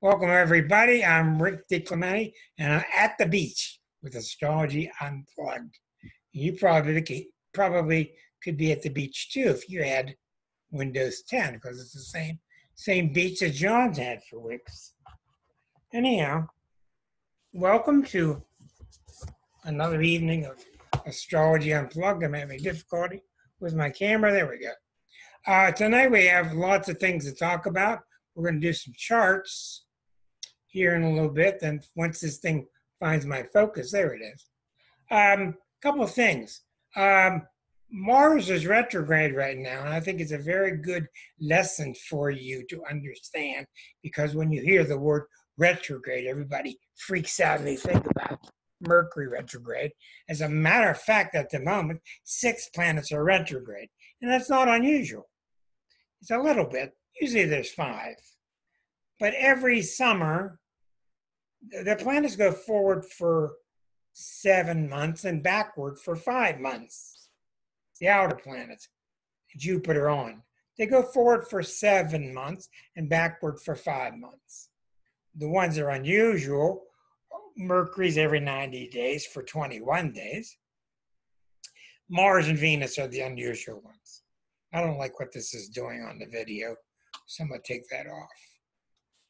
Welcome, everybody. I'm Rick DiClemente, and I'm at the beach with Astrology Unplugged. You probably could be at the beach too if you had Windows 10, because it's the same beach that John's had for weeks. Anyhow, welcome to another evening of Astrology Unplugged. I'm having difficulty with my camera. There we go. Tonight we have lots of things to talk about. We're going to do some charts here in a little bit. Then once this thing finds my focus, there it is. Couple of things. Mars is retrograde right now, and I think it's a very good lesson for you to understand, because when you hear the word retrograde, everybody freaks out and they think about Mercury retrograde. As a matter of fact, at the moment, 6 planets are retrograde, and that's not unusual. It's a little bit. Usually there's 5. But every summer, the planets go forward for 7 months and backward for 5 months. The outer planets, Jupiter on, they go forward for 7 months and backward for 5 months. The ones that are unusual, Mercury's every 90 days for 21 days. Mars and Venus are the unusual ones. I don't like what this is doing on the video, so I'm going to take that off.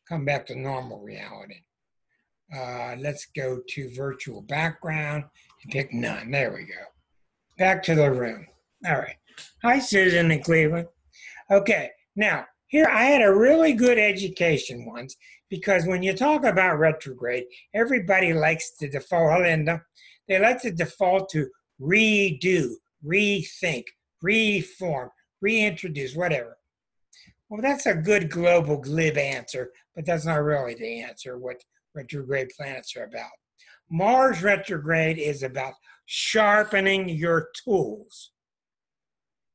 Come back to normal reality. Let's go to virtual background and pick none. There we go. Back to the room. All right. Hi, Susan in Cleveland. Okay. Now, here I had a really good education once, because when you talk about retrograde, everybody likes to default, Linda, they like to default to redo, rethink, reform, reintroduce, whatever. Well, that's a good global glib answer, but that's not really the answer, what retrograde planets are about. Mars retrograde is about sharpening your tools.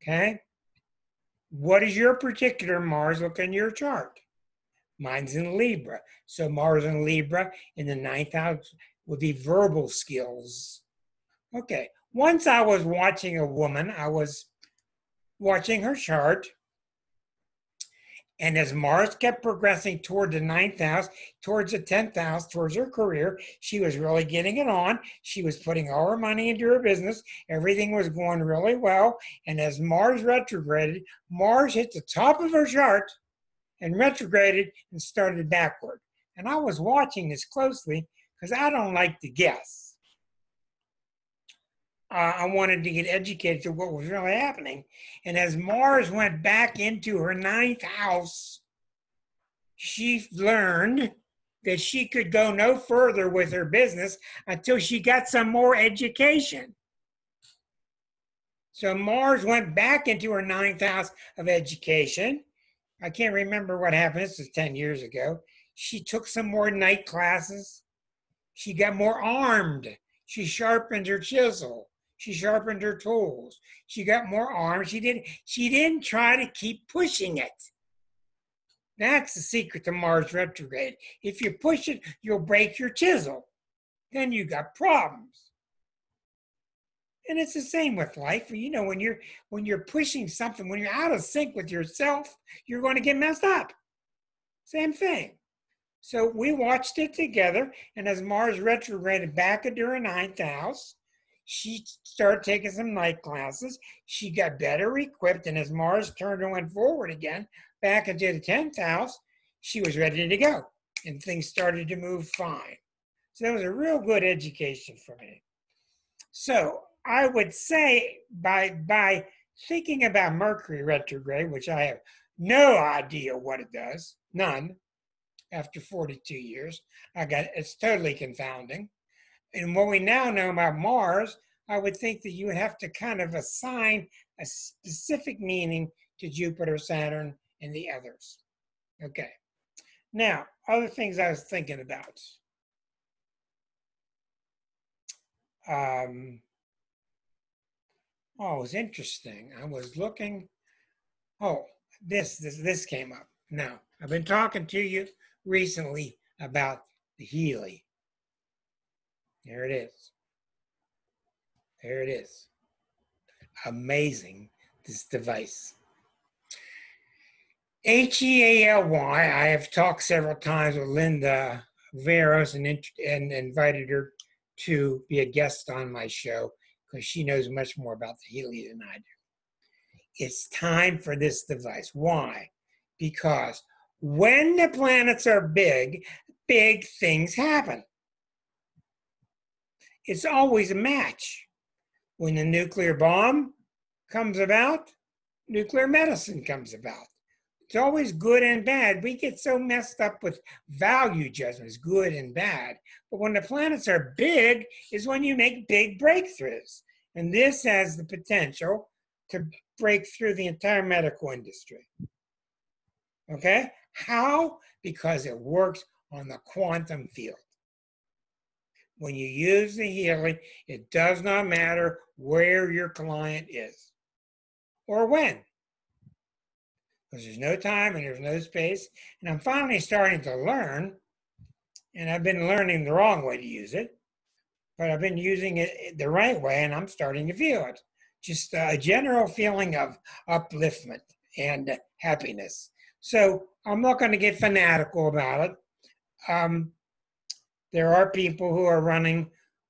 Okay? What is your particular Mars look in your chart? Mine's in Libra. So Mars in Libra in the 9th house will be verbal skills. Okay. Once I was watching a woman, I was watching her chart. And as Mars kept progressing toward the 9th house, towards the 10th house, towards her career, she was really getting it on. She was putting all her money into her business. Everything was going really well. And as Mars retrograded, Mars hit the top of her chart and retrograded and started backward. And I was watching this closely because I don't like to guess. I wanted to get educated to what was really happening. And as Mars went back into her 9th house, she learned that she could go no further with her business until she got some more education. So Mars went back into her 9th house of education. I can't remember what happened. This was 10 years ago. She took some more night classes. She got more armed. She sharpened her chisel. She sharpened her tools. She got more arms. She didn't try to keep pushing it. That's the secret to Mars retrograde. If you push it, you'll break your chisel. Then you got problems. And it's the same with life. You know, when you're pushing something, when you're out of sync with yourself, you're going to get messed up. Same thing. So we watched it together, and as Mars retrograded back into her 9th house, she started taking some night classes. She got better equipped, and as Mars turned and went forward again, back into the 10th house, she was ready to go, and things started to move fine. So that was a real good education for me. So I would say by thinking about Mercury retrograde, which I have no idea what it does, none, after 42 years, it's totally confounding. And what we now know about Mars, I would think that you would have to kind of assign a specific meaning to Jupiter, Saturn, and the others. Okay. Now, other things I was thinking about. It was interesting. I was looking. Oh, this came up. Now, I've been talking to you recently about the Healy. There it is. There it is. Amazing, this device. Healy. I have talked several times with Linda Veros and invited her to be a guest on my show because she knows much more about the Healy than I do. It's time for this device. Why? Because when the planets are big, big things happen. It's always a match. When the nuclear bomb comes about, nuclear medicine comes about. It's always good and bad. We get so messed up with value judgments, good and bad. But when the planets are big is when you make big breakthroughs. And this has the potential to break through the entire medical industry. Okay? How? Because it works on the quantum field. When you use the Healy, it does not matter where your client is or when. Because there's no time and there's no space. And I'm finally starting to learn, and I've been learning the wrong way to use it, but I've been using it the right way, and I'm starting to feel it. Just a general feeling of upliftment and happiness. So I'm not going to get fanatical about it. There are people who are running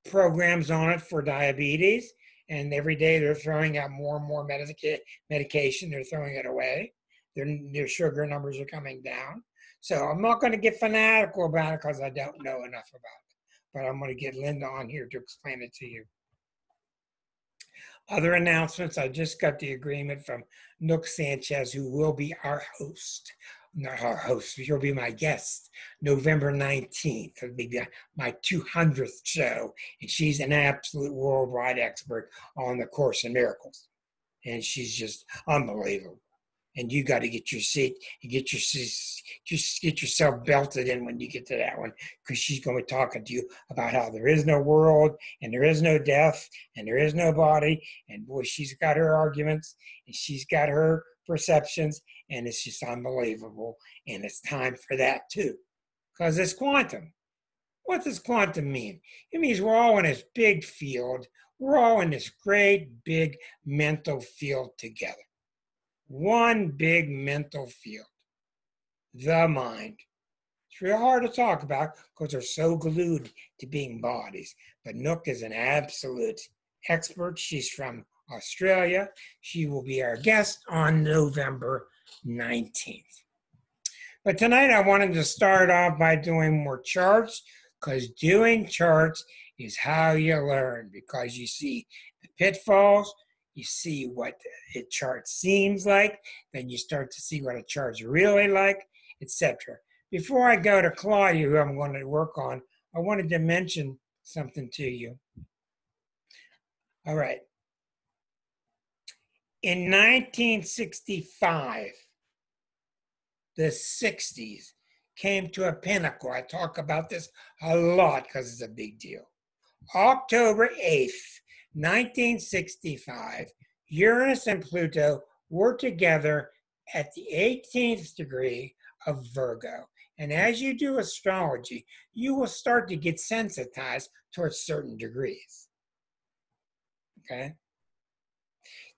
programs on it for diabetes, and every day they're throwing out more and more medication. They're throwing it away. Their sugar numbers are coming down. So I'm not going to get fanatical about it because I don't know enough about it. But I'm going to get Linda on here to explain it to you. Other announcements, I just got the agreement from Nook Sanchez, who will be our host. Not our host, she'll be my guest, November 19th. It'll be my 200th show. And she's an absolute worldwide expert on the Course in Miracles. And she's just unbelievable. And you got to get your seat and get yourself belted in when you get to that one, because she's going to be talking to you about how there is no world and there is no death and there is no body. And boy, she's got her arguments and she's got her perceptions, and it's just unbelievable. And it's time for that too, because it's quantum. What does quantum mean? It means we're all in this big field. We're all in this great big mental field together. One big mental field, the mind. It's real hard to talk about because they're so glued to being bodies. But Nook is an absolute expert. She's from Australia. She will be our guest on November 19th. But tonight I wanted to start off by doing more charts, because doing charts is how you learn, because you see the pitfalls, you see what a chart seems like, then you start to see what a chart's really like, etc. Before I go to Claudia, who I'm going to work on, I wanted to mention something to you. All right. In 1965, the 60s came to a pinnacle. I talk about this a lot because it's a big deal. October 8th, 1965, Uranus and Pluto were together at the 18th degree of Virgo. And as you do astrology, you will start to get sensitized towards certain degrees. Okay?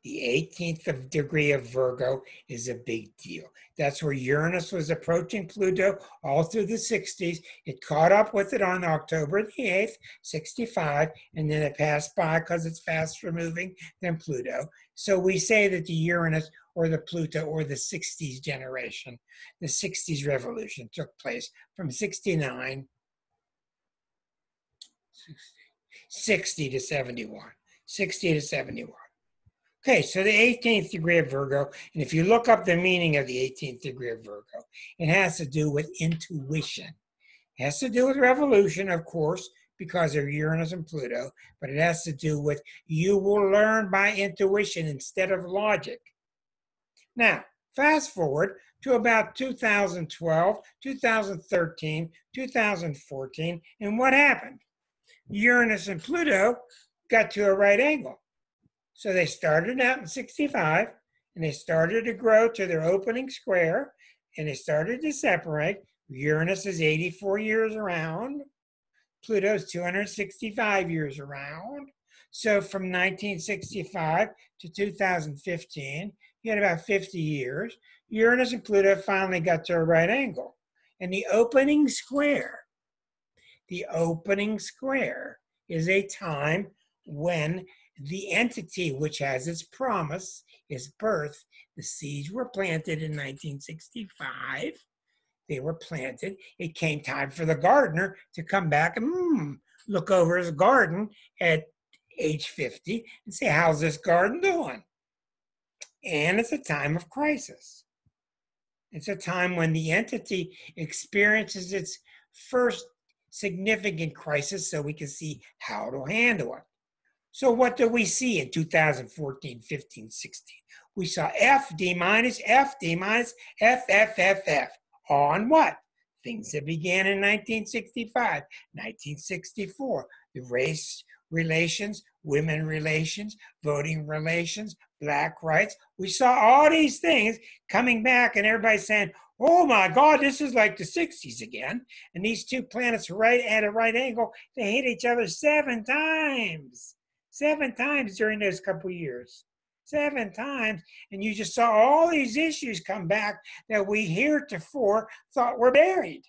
The 18th degree of Virgo is a big deal. That's where Uranus was approaching Pluto all through the 60s. It caught up with it on October the 8th, 65, and then it passed by because it's faster moving than Pluto. So we say that the Uranus or the Pluto or the 60s generation, the 60s revolution took place from 60 to 71. 60 to 71. Okay, so the 18th degree of Virgo, and if you look up the meaning of the 18th degree of Virgo, it has to do with intuition. It has to do with revolution, of course, because of Uranus and Pluto, but it has to do with you will learn by intuition instead of logic. Now, fast forward to about 2012, 2013, 2014, and what happened? Uranus and Pluto got to a right angle. So they started out in 65, and they started to grow to their opening square, and they started to separate. Uranus is 84 years around. Pluto's 265 years around. So from 1965 to 2015, you had about 50 years. Uranus and Pluto finally got to a right angle. And the opening square is a time when the entity which has its promise, its birth, the seeds were planted in 1965. They were planted. It came time for the gardener to come back and look over his garden at age 50 and say, how's this garden doing? And it's a time of crisis. It's a time when the entity experiences its first significant crisis so we can see how to handle it. So what do we see in 2014, 15, 16? We saw F, D minus, F, D minus, F, F, F, F. On what? Things that began in 1965, 1964. The race relations, women relations, voting relations, black rights. We saw all these things coming back and everybody saying, oh my God, this is like the 60s again. And these two planets right at a right angle, they hit each other 7 times. 7 times during those couple years. 7 times. And you just saw all these issues come back that we heretofore thought were buried.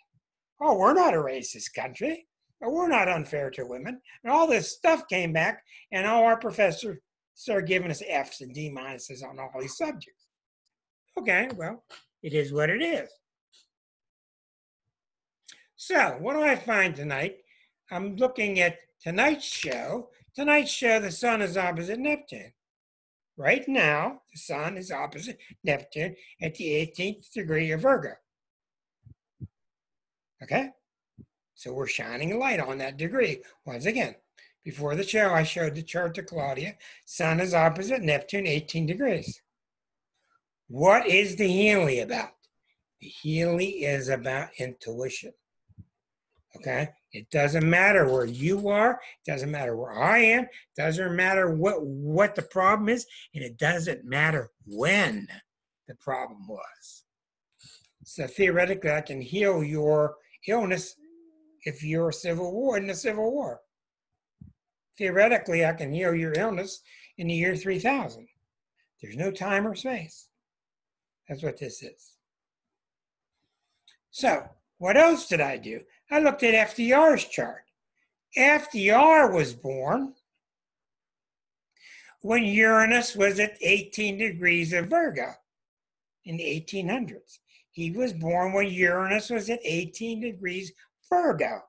Oh, we're not a racist country. Or we're not unfair to women. And all this stuff came back, and all our professors started giving us F's and D minuses on all these subjects. Okay, well, it is what it is. So, what do I find tonight? I'm looking at tonight's show. Tonight's show, the sun is opposite Neptune. Right now, the sun is opposite Neptune at the 18th degree of Virgo. Okay? So we're shining a light on that degree. Once again, before the show, I showed the chart to Claudia. Sun is opposite Neptune, 18 degrees. What is the Healy about? The Healy is about intuition. Okay? It doesn't matter where you are. It doesn't matter where I am. It doesn't matter what the problem is. And it doesn't matter when the problem was. So theoretically, I can heal your illness if you're in the Civil War. Theoretically, I can heal your illness in the year 3000. There's no time or space. That's what this is. So, what else did I do? I looked at FDR's chart. FDR was born when Uranus was at 18 degrees of Virgo in the 1800s. He was born when Uranus was at 18 degrees Virgo.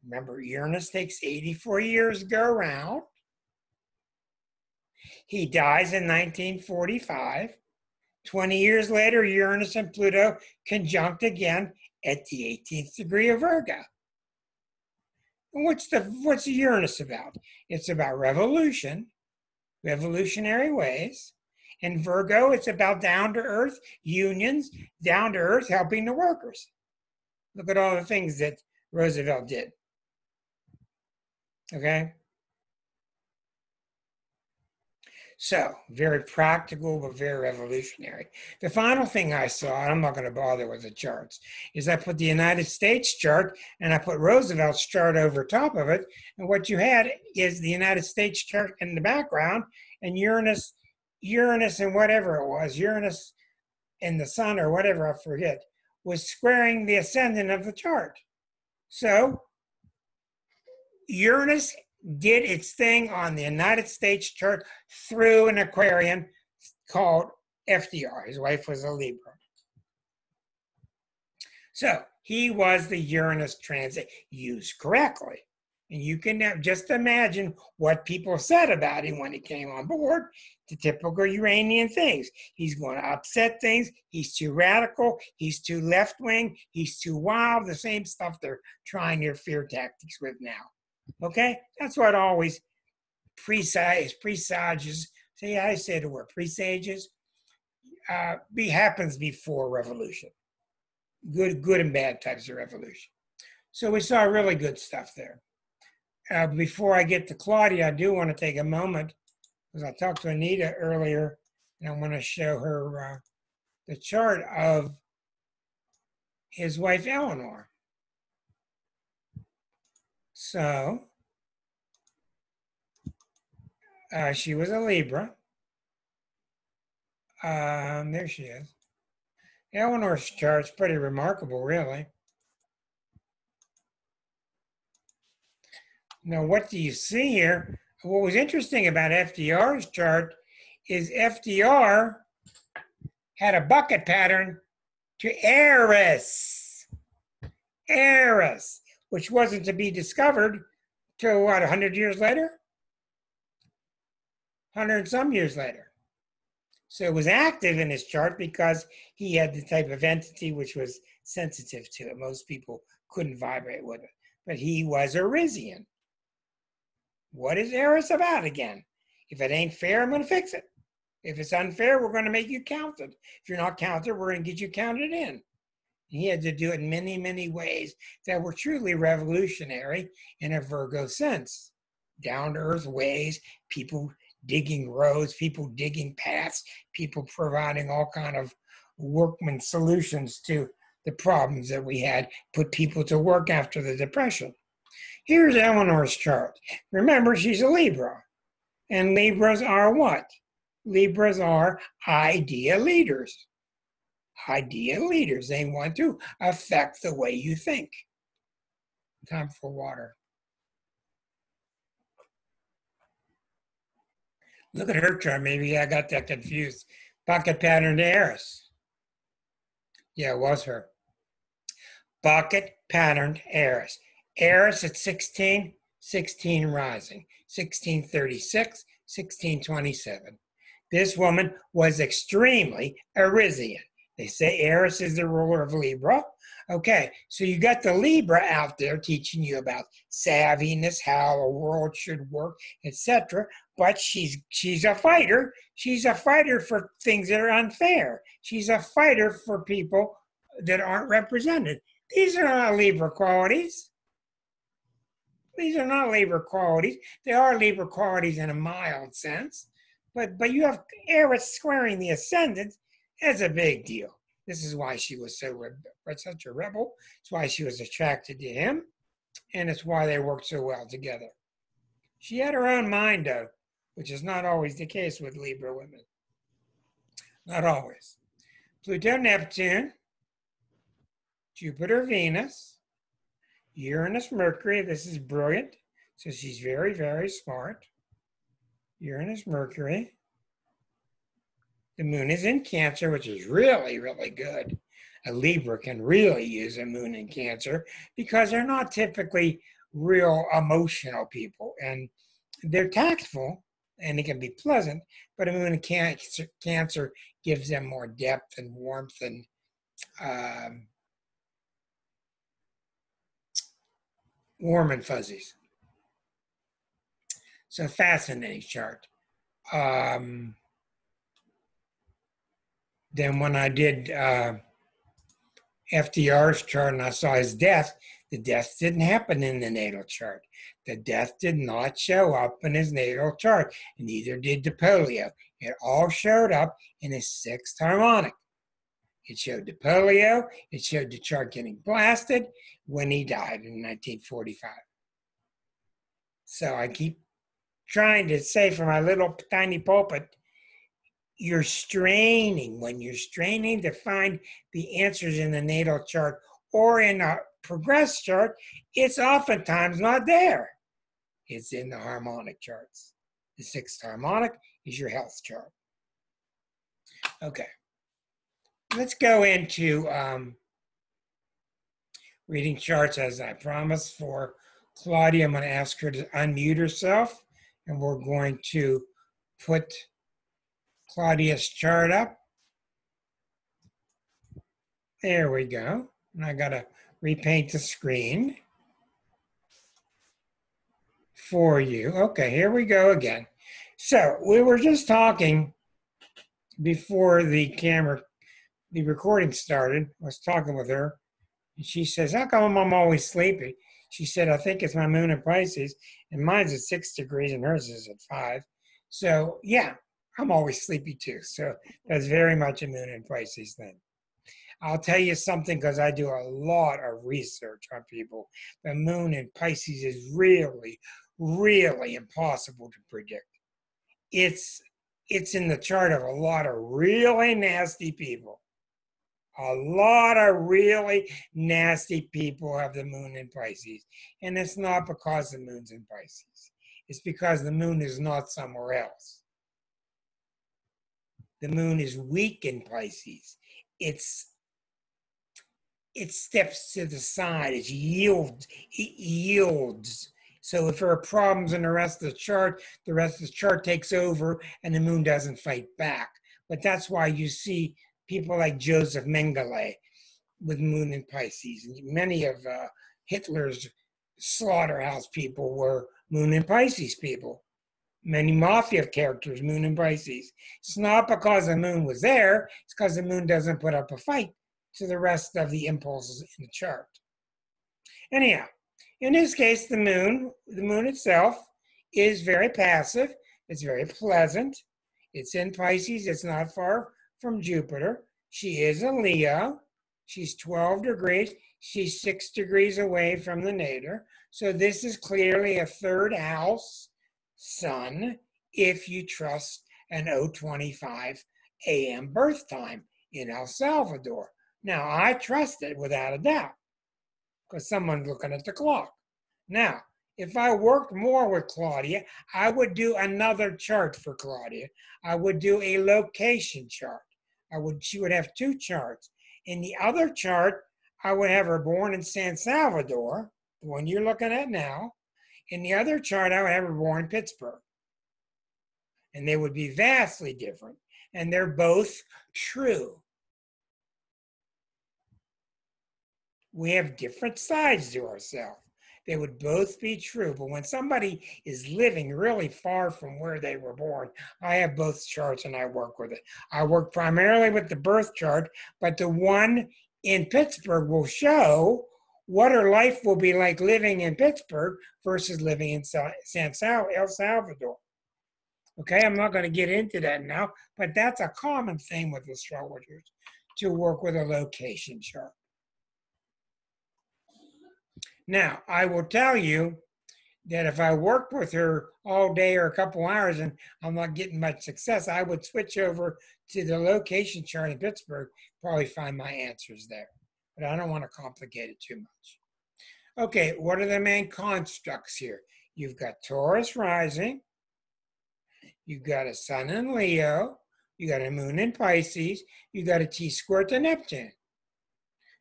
Remember, Uranus takes 84 years to go around. He dies in 1945. 20 years later, Uranus and Pluto conjunct again at the 18th degree of Virgo. And what's the Uranus about? It's about revolution, revolutionary ways. In Virgo, it's about down-to-earth unions, down-to-earth helping the workers. Look at all the things that Roosevelt did. Okay? So, very practical, but very revolutionary. The final thing I saw, and I'm not going to bother with the charts, is I put the United States chart and I put Roosevelt's chart over top of it. And what you had is the United States chart in the background and Uranus and whatever it was, Uranus and the sun or whatever, I forget, was squaring the ascendant of the chart. So, Uranus did its thing on the United States chart through an Aquarian called FDR. His wife was a Libra. So he was the Uranus transit used correctly. And you can just imagine what people said about him when he came on board. The typical Uranian things. He's going to upset things. He's too radical. He's too left-wing. He's too wild. The same stuff they're trying their fear tactics with now. Okay? That's what always presages. See how I say the word presages? Happens before revolution. Good and bad types of revolution. So we saw really good stuff there. Before I get to Claudia, I do want to take a moment, because I talked to Anita earlier, and I want to show her the chart of his wife, Eleanor. So, she was a Libra. There she is. Eleanor's chart's pretty remarkable, really. Now, what do you see here? What was interesting about FDR's chart is FDR had a bucket pattern to Eris, which wasn't to be discovered till what, 100 years later? 100 and some years later. So it was active in his chart because he had the type of entity which was sensitive to it. Most people couldn't vibrate with it. But he was Arisian. What is Eris about again? If it ain't fair, I'm going to fix it. If it's unfair, we're going to make you counted. If you're not counted, we're going to get you counted in. He had to do it in many, many ways that were truly revolutionary in a Virgo sense. Down-to-earth ways, people digging roads, people digging paths, people providing all kind of workman solutions to the problems that we had, put people to work after the Depression. Here's Eleanor's chart. Remember, she's a Libra. And Libras are what? Libras are idea leaders. Idea leaders. They want to affect the way you think. Time for water. Look at her chart. Maybe I got that confused. Bucket pattern to Eris. Yeah, it was her. Bucket patterned Eris. Eris at 16, 16 rising, 1636, 1627. This woman was extremely Arisian. They say Eris is the ruler of Libra. Okay, so you got the Libra out there teaching you about savviness, how a world should work, etc. But she's a fighter. She's a fighter for things that are unfair. She's a fighter for people that aren't represented. These are not Libra qualities. These are not Libra qualities. They are Libra qualities in a mild sense. But you have Eris squaring the ascendant. That's a big deal. This is why she was such a rebel. It's why she was attracted to him. And it's why they worked so well together. She had her own mind, though, which is not always the case with Libra women. Not always. Pluto, Neptune, Jupiter, Venus, Uranus, Mercury. This is brilliant. So she's very, very smart. Uranus, Mercury. The moon is in Cancer, which is really, really good. A Libra can really use a moon in Cancer because they're not typically real emotional people. And they're tactful and it can be pleasant, but a moon in Cancer gives them more depth and warmth and warm and fuzzies. So fascinating chart. Then when I did FDR's chart and I saw his death, the death didn't happen in the natal chart. The death did not show up in his natal chart, and neither did the polio. It all showed up in his sixth harmonic. It showed the polio. It showed the chart getting blasted when he died in 1945. So I keep trying to say from my little tiny pulpit, you're straining. When you're straining to find the answers in the natal chart or in a progress chart, it's oftentimes not there. It's in the harmonic charts. The sixth harmonic is your health chart. Okay. Let's go into reading charts as I promised for Claudia. I'm going to ask her to unmute herself, and we're going to put Claudia's chart up. There we go. And I got to repaint the screen for you. Okay, here we go again. So we were just talking before the recording started. I was talking with her, and she says, how come I'm always sleepy? She said, I think it's my moon in Pisces, and mine's at 6 degrees and hers is at 5. So yeah, I'm always sleepy too. So that's very much a moon in Pisces then. I'll tell you something because I do a lot of research on people. The moon in Pisces is really, really impossible to predict. It's in the chart of a lot of really nasty people. A lot of really nasty people have the moon in Pisces. And it's not because the moon's in Pisces. It's because the moon is not somewhere else. The moon is weak in Pisces. It steps to the side. It yields. So if there are problems in the rest of the chart takes over and the moon doesn't fight back. But that's why you see people like Joseph Mengele with moon in Pisces. And many of Hitler's slaughterhouse people were moon in Pisces people. Many mafia characters, moon in Pisces. It's not because the moon was there, it's because the moon doesn't put up a fight to the rest of the impulses in the chart. Anyhow, in this case, the moon itself is very passive. It's very pleasant. It's in Pisces. It's not far from Jupiter. She is a Leo. She's 12 degrees. She's 6 degrees away from the natal. So this is clearly a third house sun if you trust an 0:25 a.m. birth time in El Salvador. Now, I trust it without a doubt because someone's looking at the clock. Now, if I worked more with Claudia, I would do another chart for Claudia. I would do a location chart. She would have two charts. In the other chart, I would have her born in San Salvador, the one you're looking at now. In the other chart, I would have her born in Pittsburgh. And they would be vastly different. And they're both true. We have different sides to ourselves. They would both be true. But when somebody is living really far from where they were born, I have both charts and I work with it. I work primarily with the birth chart, but the one in Pittsburgh will show what her life will be like living in Pittsburgh versus living in El Salvador. Okay, I'm not going to get into that now, but that's a common thing with astrologers to work with a location chart. Now, I will tell you that if I worked with her all day or a couple hours and I'm not getting much success, I would switch over to the location chart in Pittsburgh, probably find my answers there. But I don't want to complicate it too much. Okay, what are the main constructs here? You've got Taurus rising. You've got a sun in Leo. You got a moon in Pisces. You got a T-square to Neptune.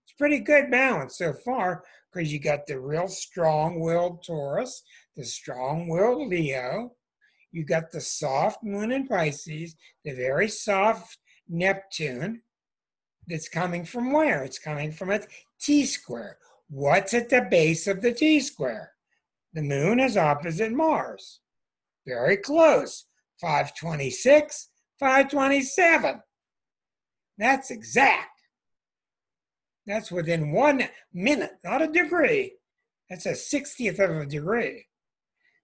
It's pretty good balance so far because you got the real strong-willed Taurus, the strong-willed Leo. You got the soft moon in Pisces, the very soft Neptune that's coming from where? It's coming from a T-square. What's at the base of the T-square? The moon is opposite Mars. Very close. 526, 527. That's exact. That's within 1 minute, not a degree. That's a 60th of a degree.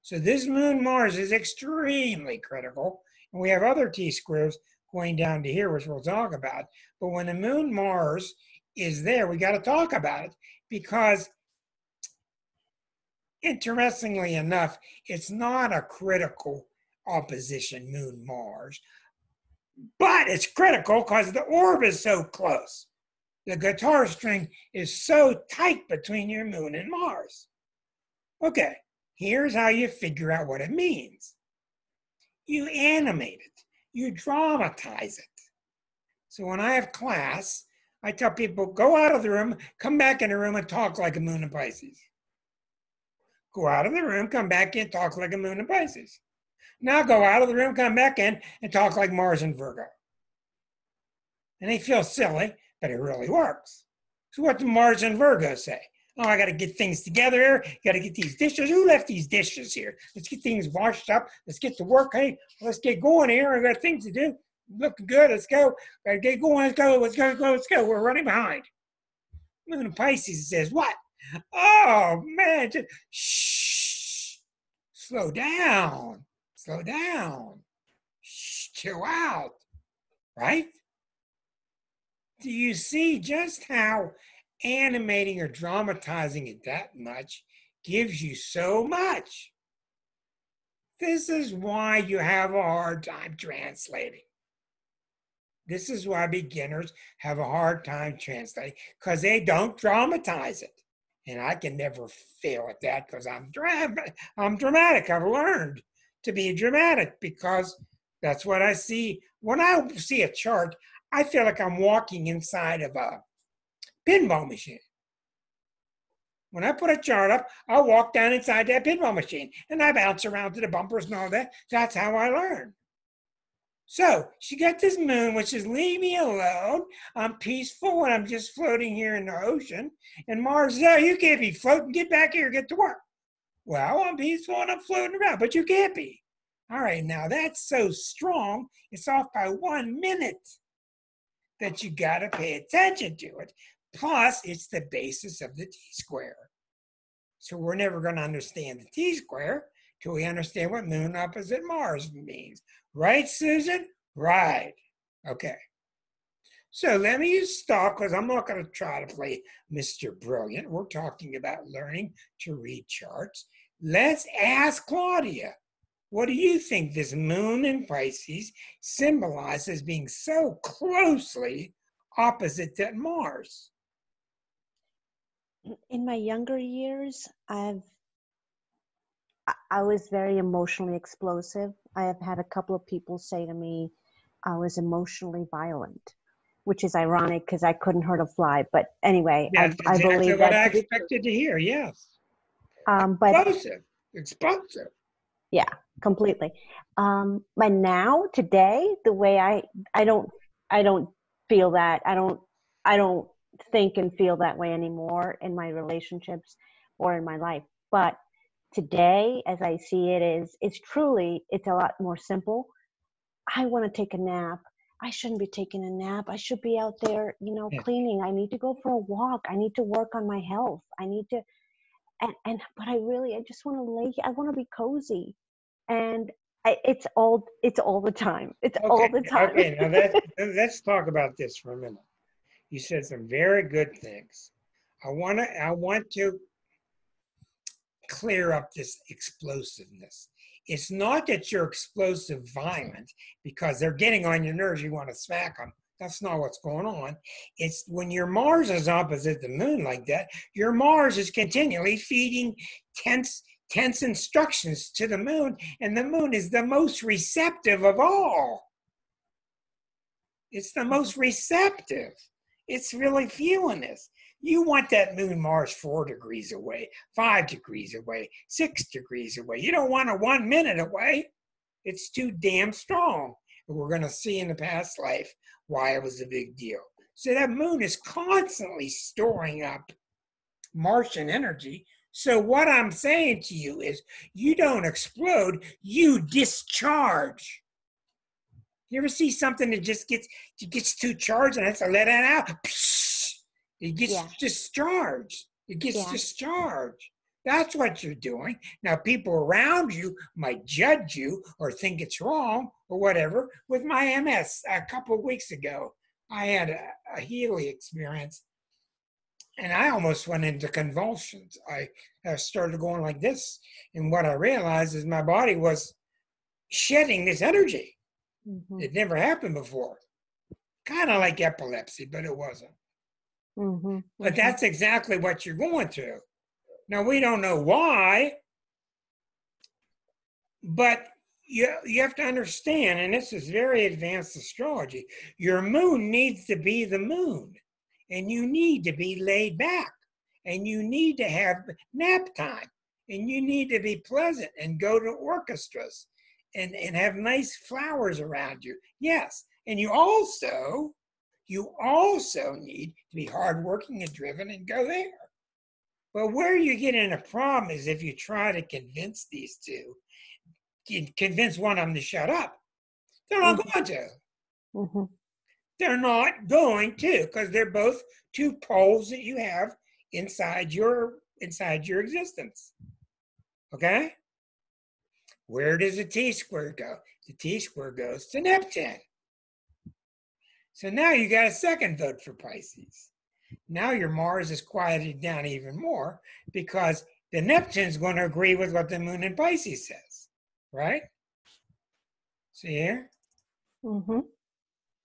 So this moon Mars is extremely critical. And we have other T-squares going down to here, which we'll talk about. But when the moon Mars is there, we got to talk about it because, interestingly enough, it's not a critical opposition, moon Mars. But it's critical because the orb is so close. The guitar string is so tight between your moon and Mars. Okay, here's how you figure out what it means. You animate it. You dramatize it. So when I have class, I tell people, go out of the room, come back in the room and talk like a moon in Pisces. Go out of the room, come back in, talk like a moon in Pisces. Now go out of the room, come back in, and talk like Mars in Virgo. And they feel silly, but it really works. So what do Mars and Virgo say? Oh, I got to get things together here. Got to get these dishes. Who left these dishes here? Let's get things washed up. Let's get to work. Hey, let's get going here. I got things to do. Looking good. Let's go. Got to get going. Let's go. Let's go. Let's go. We're running behind. Moon in Pisces says, what? Oh, man. Just, shh. Slow down. Slow down. Shh. Chill out. Right? Do you see just how animating or dramatizing it that much gives you so much? This is why you have a hard time translating. This is why beginners have a hard time translating, because they don't dramatize it. And I can never fail at that because I'm dramatic. I've learned to be dramatic because that's what I see. When I see a chart, I feel like I'm walking inside of a pinball machine. When I put a chart up, I'll walk down inside that pinball machine and I bounce around to the bumpers and all that. That's how I learn. So she got this moon, which is leave me alone. I'm peaceful and I'm just floating here in the ocean. And Mars says, oh, you can't be floating. Get back here, get to work. Well, I'm peaceful and I'm floating around, but you can't be. All right, now that's so strong, it's off by 1 minute that you got to pay attention to it. Plus, it's the basis of the T-square. So we're never going to understand the T-square till we understand what moon opposite Mars means. Right, Susan? Right. Okay. So let me stop because I'm not going to try to play Mr. Brilliant. We're talking about learning to read charts. Let's ask Claudia. What do you think this moon in Pisces symbolizes being so closely opposite to Mars? In my younger years, I was very emotionally explosive. I have had a couple of people say to me I was emotionally violent, which is ironic because I couldn't hurt a fly. But anyway, That's I believe what that I to be expected to hear. Yes. but Explosive. yeah, completely. But now, today, the way I don't feel that. I don't think and feel that way anymore in my relationships or in my life. But today, as I see it, it's a lot more simple. I want to take a nap. I shouldn't be taking a nap. I should be out there, Yeah. cleaning. I need to go for a walk. I need to work on my health. I need to, but I just want to lay. I want to be cozy, and it's all the time. It's all the time. Okay. Now let's talk about this for a minute. You said some very good things. I want to clear up this explosiveness. It's not that you're explosive violent because they're getting on your nerves, you want to smack them. That's not what's going on. It's when your Mars is opposite the moon like that, your Mars is continually feeding tense instructions to the moon, and the moon is the most receptive of all. It's the most receptive. It's really feeling this. You want that moon Mars 4 degrees away, 5 degrees away, 6 degrees away. You don't want it 1 minute away. It's too damn strong. And we're going to see in the past life why it was a big deal. So that moon is constantly storing up Martian energy. So what I'm saying to you is you don't explode, you discharge. You ever see something that just gets too charged and has to let it out? It gets discharged. It gets discharged. That's what you're doing. Now, people around you might judge you or think it's wrong or whatever. With my MS, a couple of weeks ago, I had a Healy experience, and I almost went into convulsions. I started going like this, and what I realized is my body was shedding this energy. Mm-hmm. It never happened before. Kind of like epilepsy, but it wasn't. Mm-hmm. But that's exactly what you're going through. Now, we don't know why, but you have to understand, and this is very advanced astrology, your moon needs to be the moon, and you need to be laid back, and you need to have nap time, and you need to be pleasant and go to orchestras and have nice flowers around you. Yes, and you also need to be hardworking and driven and go there. But where you get in a problem is if you try to convince these two, convince one of them to shut up. They're not going to. Mm-hmm. They're not going to, because they're both two poles that you have inside your existence. Okay? Where does the T-square go? The T-square goes to Neptune. So now you got a second vote for Pisces. Now your Mars is quieted down even more because the Neptune's going to agree with what the moon in Pisces says, right? See here? Mm-hmm.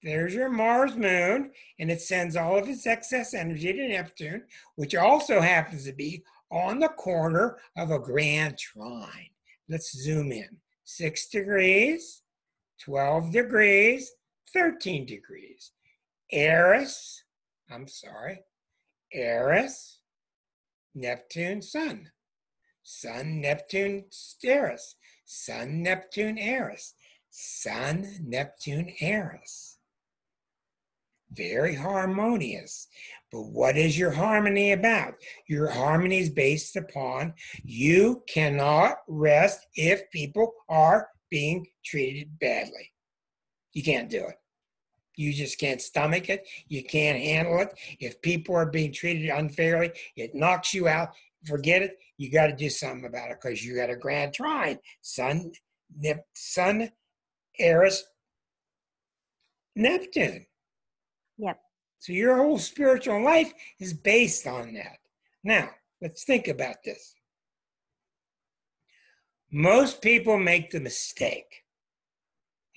There's your Mars moon, and it sends all of its excess energy to Neptune, which also happens to be on the corner of a grand trine. Let's zoom in. 6 degrees, 12 degrees, 13 degrees. Eris, Neptune, Sun. Sun, Neptune, Eris. Sun, Neptune, Eris. Sun, Neptune, Eris. Very harmonious. But what is your harmony about? Your harmony is based upon you cannot rest if people are being treated badly. You can't do it. You just can't stomach it. You can't handle it. If people are being treated unfairly, it knocks you out. Forget it. You got to do something about it because you got a grand trine. Sun, Eris, Neptune. Yep. So your whole spiritual life is based on that. Now, let's think about this. Most people make the mistake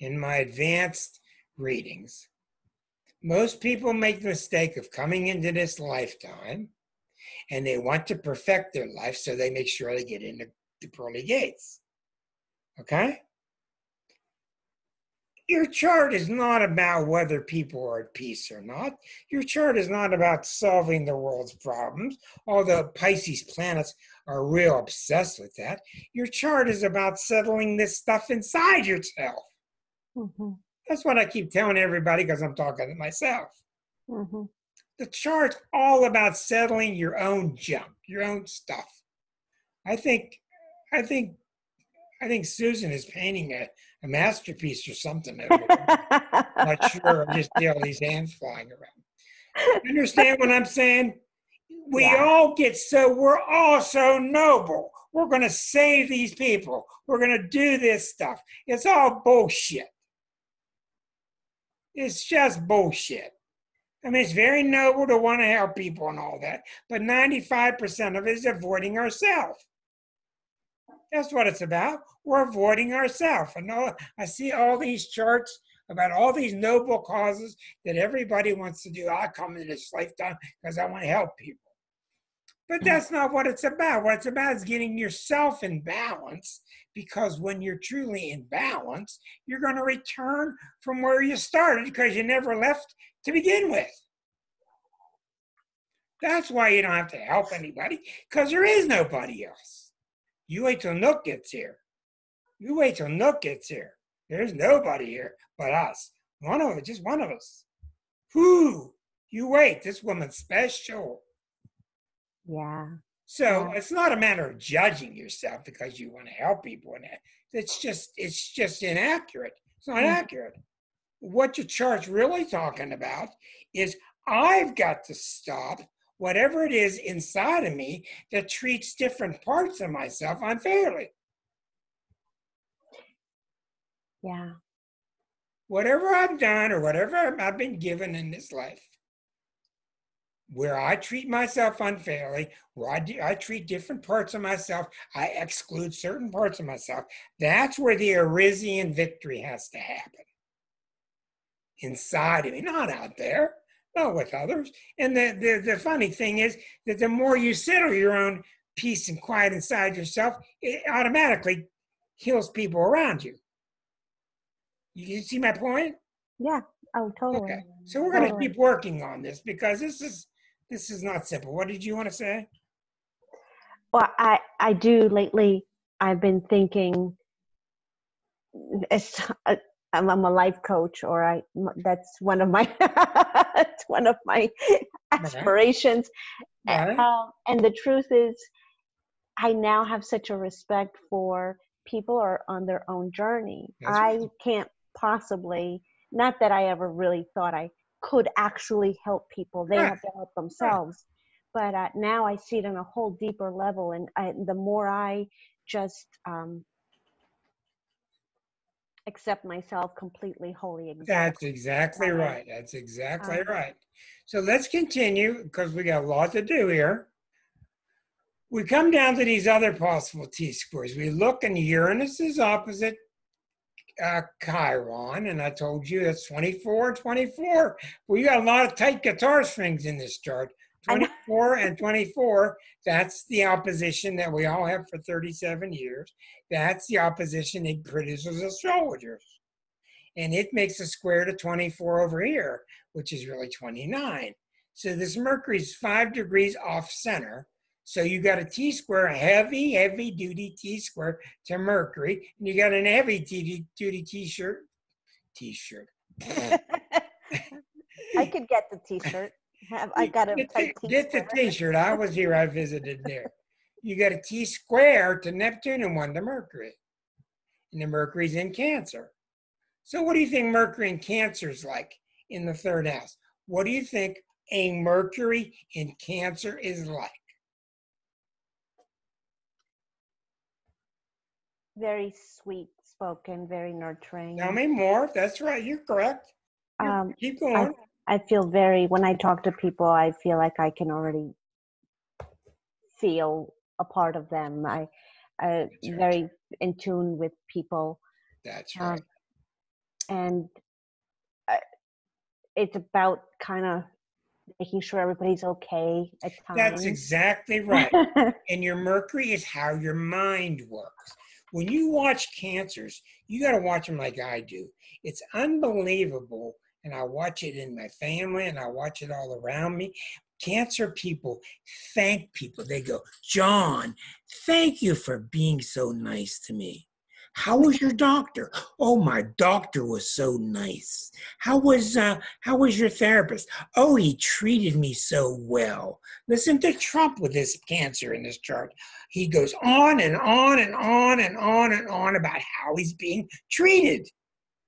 in my advanced readings. Most people make the mistake of coming into this lifetime and they want to perfect their life, so they make sure they get into the pearly gates. Okay? Your chart is not about whether people are at peace or not. Your chart is not about solving the world's problems, although Pisces planets are real obsessed with that. Your chart is about settling this stuff inside yourself. Mm-hmm. That's what I keep telling everybody because I'm talking to myself. Mm-hmm. The chart's all about settling your own junk, your own stuff. I think Susan is painting a masterpiece or something over there. I'm not sure. I just see all these hands flying around. You understand what I'm saying? We're all so noble. We're going to save these people. We're going to do this stuff. It's all bullshit. It's just bullshit. I mean, it's very noble to want to help people and all that, but 95% of it is avoiding ourselves. That's what it's about. We're avoiding ourselves. And I see all these charts about all these noble causes that everybody wants to do. I come in this lifetime because I want to help people. But that's not what it's about. What it's about is getting yourself in balance, because when you're truly in balance, you're going to return from where you started because you never left to begin with. That's why you don't have to help anybody, because there is nobody else. You wait till Nook gets here. There's nobody here but us. Just one of us. Whew, you wait. This woman's special. Yeah. So it's not a matter of judging yourself because you want to help people in that. It's just inaccurate. It's not accurate. What your chart's really talking about is I've got to stop whatever it is inside of me that treats different parts of myself unfairly. Yeah. Whatever I've done or whatever I've been given in this life, where I treat myself unfairly, where I treat different parts of myself, I exclude certain parts of myself, that's where the Arisian victory has to happen. Inside of me, not out there, not with others. And the funny thing is that the more you settle your own peace and quiet inside yourself, it automatically heals people around you. You see my point? Yeah. Oh, totally. Okay. So we're going to keep working on this because this is not simple. What did you want to say? Well, I do lately. I've been thinking. I'm a life coach, or that's one of my it's one of my aspirations. Right. And the truth is, I now have such a respect for people who are on their own journey. I can't possibly, not that I ever really thought I could actually help people. They have to help themselves. But now I see it on a whole deeper level. And the more I just accept myself completely, wholly, exactly. That's exactly right. That's exactly right. So let's continue because we got a lot to do here. We come down to these other possible T-squares. We look and Uranus is opposite Chiron, and I told you that's 24, 24. Well, you got a lot of tight guitar strings in this chart. I know. 24 and 24, that's the opposition that we all have for 37 years. That's the opposition that produces astrologers. And it makes a square to 24 over here, which is really 29. So this Mercury is 5 degrees off center. So you got a T-square, a heavy, heavy-duty T-square to Mercury, and you got an heavy-duty T-shirt. I could get the T-shirt. I got a tight T-shirt. Get the T-shirt. I was here. I visited there. You got a T-square to Neptune and 1 to Mercury. And the Mercury's in Cancer. So what do you think Mercury in Cancer is like in the 3rd house? What do you think a Mercury in Cancer is like? Very sweet spoken, very nurturing. Tell me more. That's right. You're correct. Keep going. I feel when I talk to people, I feel like I can already feel a part of them. I'm very in tune with people. That's right. And it's about kind of making sure everybody's okay at times. That's exactly right. And your Mercury is how your mind works. When you watch Cancers, you got to watch them like I do. It's unbelievable. And I watch it in my family and I watch it all around me. Cancer people thank people. They go, John, thank you for being so nice to me. How was your doctor? Oh, my doctor was so nice. How was your therapist? Oh, he treated me so well. Listen to Trump with this Cancer in this chart. He goes on and on and on and on and on about how he's being treated.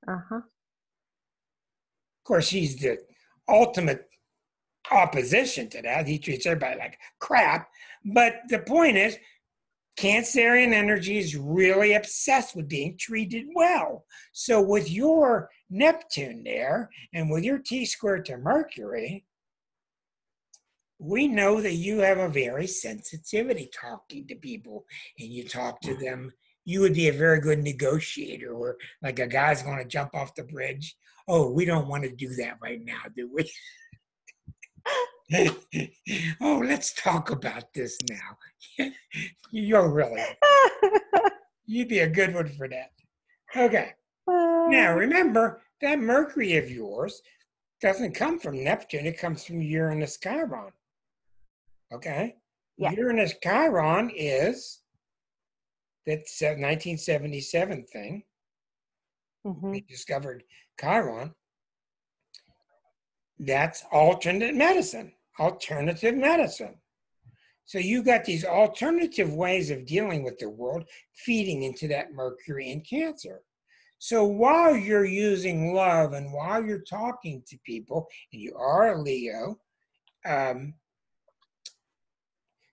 Uh-huh. Of course, he's the ultimate opposition to that. He treats everybody like crap. But the point is, Cancerian energy is really obsessed with being treated well. So with your Neptune there and with your T-square to Mercury, we know that you have a very sensitivity talking to people, and you talk to them. You would be a very good negotiator, where like a guy's going to jump off the bridge. Oh, we don't want to do that right now, do we? Oh, let's talk about this now. You're really, you'd be a good one for that. Okay. Now, remember, that Mercury of yours doesn't come from Neptune. It comes from Uranus Chiron. Okay? Yeah. Uranus Chiron is that's 1977 thing. Mm-hmm. They discovered Chiron. That's alternative medicine. So you got these alternative ways of dealing with the world feeding into that Mercury in Cancer. So while you're using love and while you're talking to people, and you are a Leo,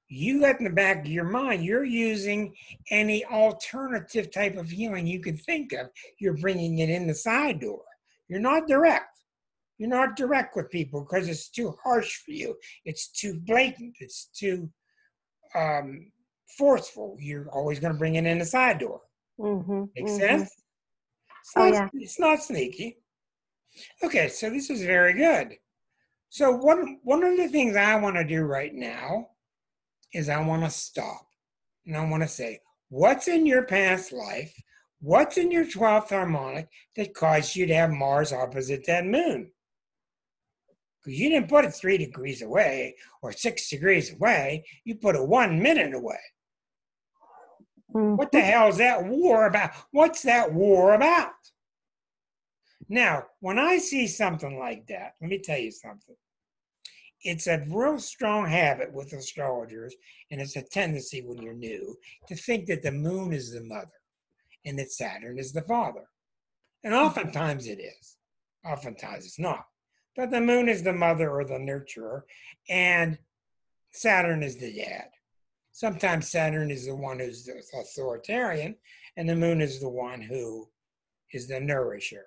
you got in the back of your mind, you're using any alternative type of healing you could think of. You're bringing it in the side door. You're not direct. You're not direct with people because it's too harsh for you. It's too blatant. It's too forceful. You're always going to bring it in the side door. Mm-hmm, Make sense? It's not sneaky. Okay, so this is very good. So one of the things I want to do right now is I want to stop. And I want to say, what's in your past life? What's in your 12th harmonic that caused you to have Mars opposite that moon? Because you didn't put it 3 degrees away or 6 degrees away. You put it 1 minute away. Mm-hmm. What the hell is that war about? What's that war about? Now, when I see something like that, let me tell you something. It's a real strong habit with astrologers, and it's a tendency when you're new to think that the moon is the mother and that Saturn is the father. And oftentimes it is. Oftentimes it's not. But the moon is the mother or the nurturer, and Saturn is the dad. Sometimes Saturn is the one who's the authoritarian, and the moon is the one who is the nourisher.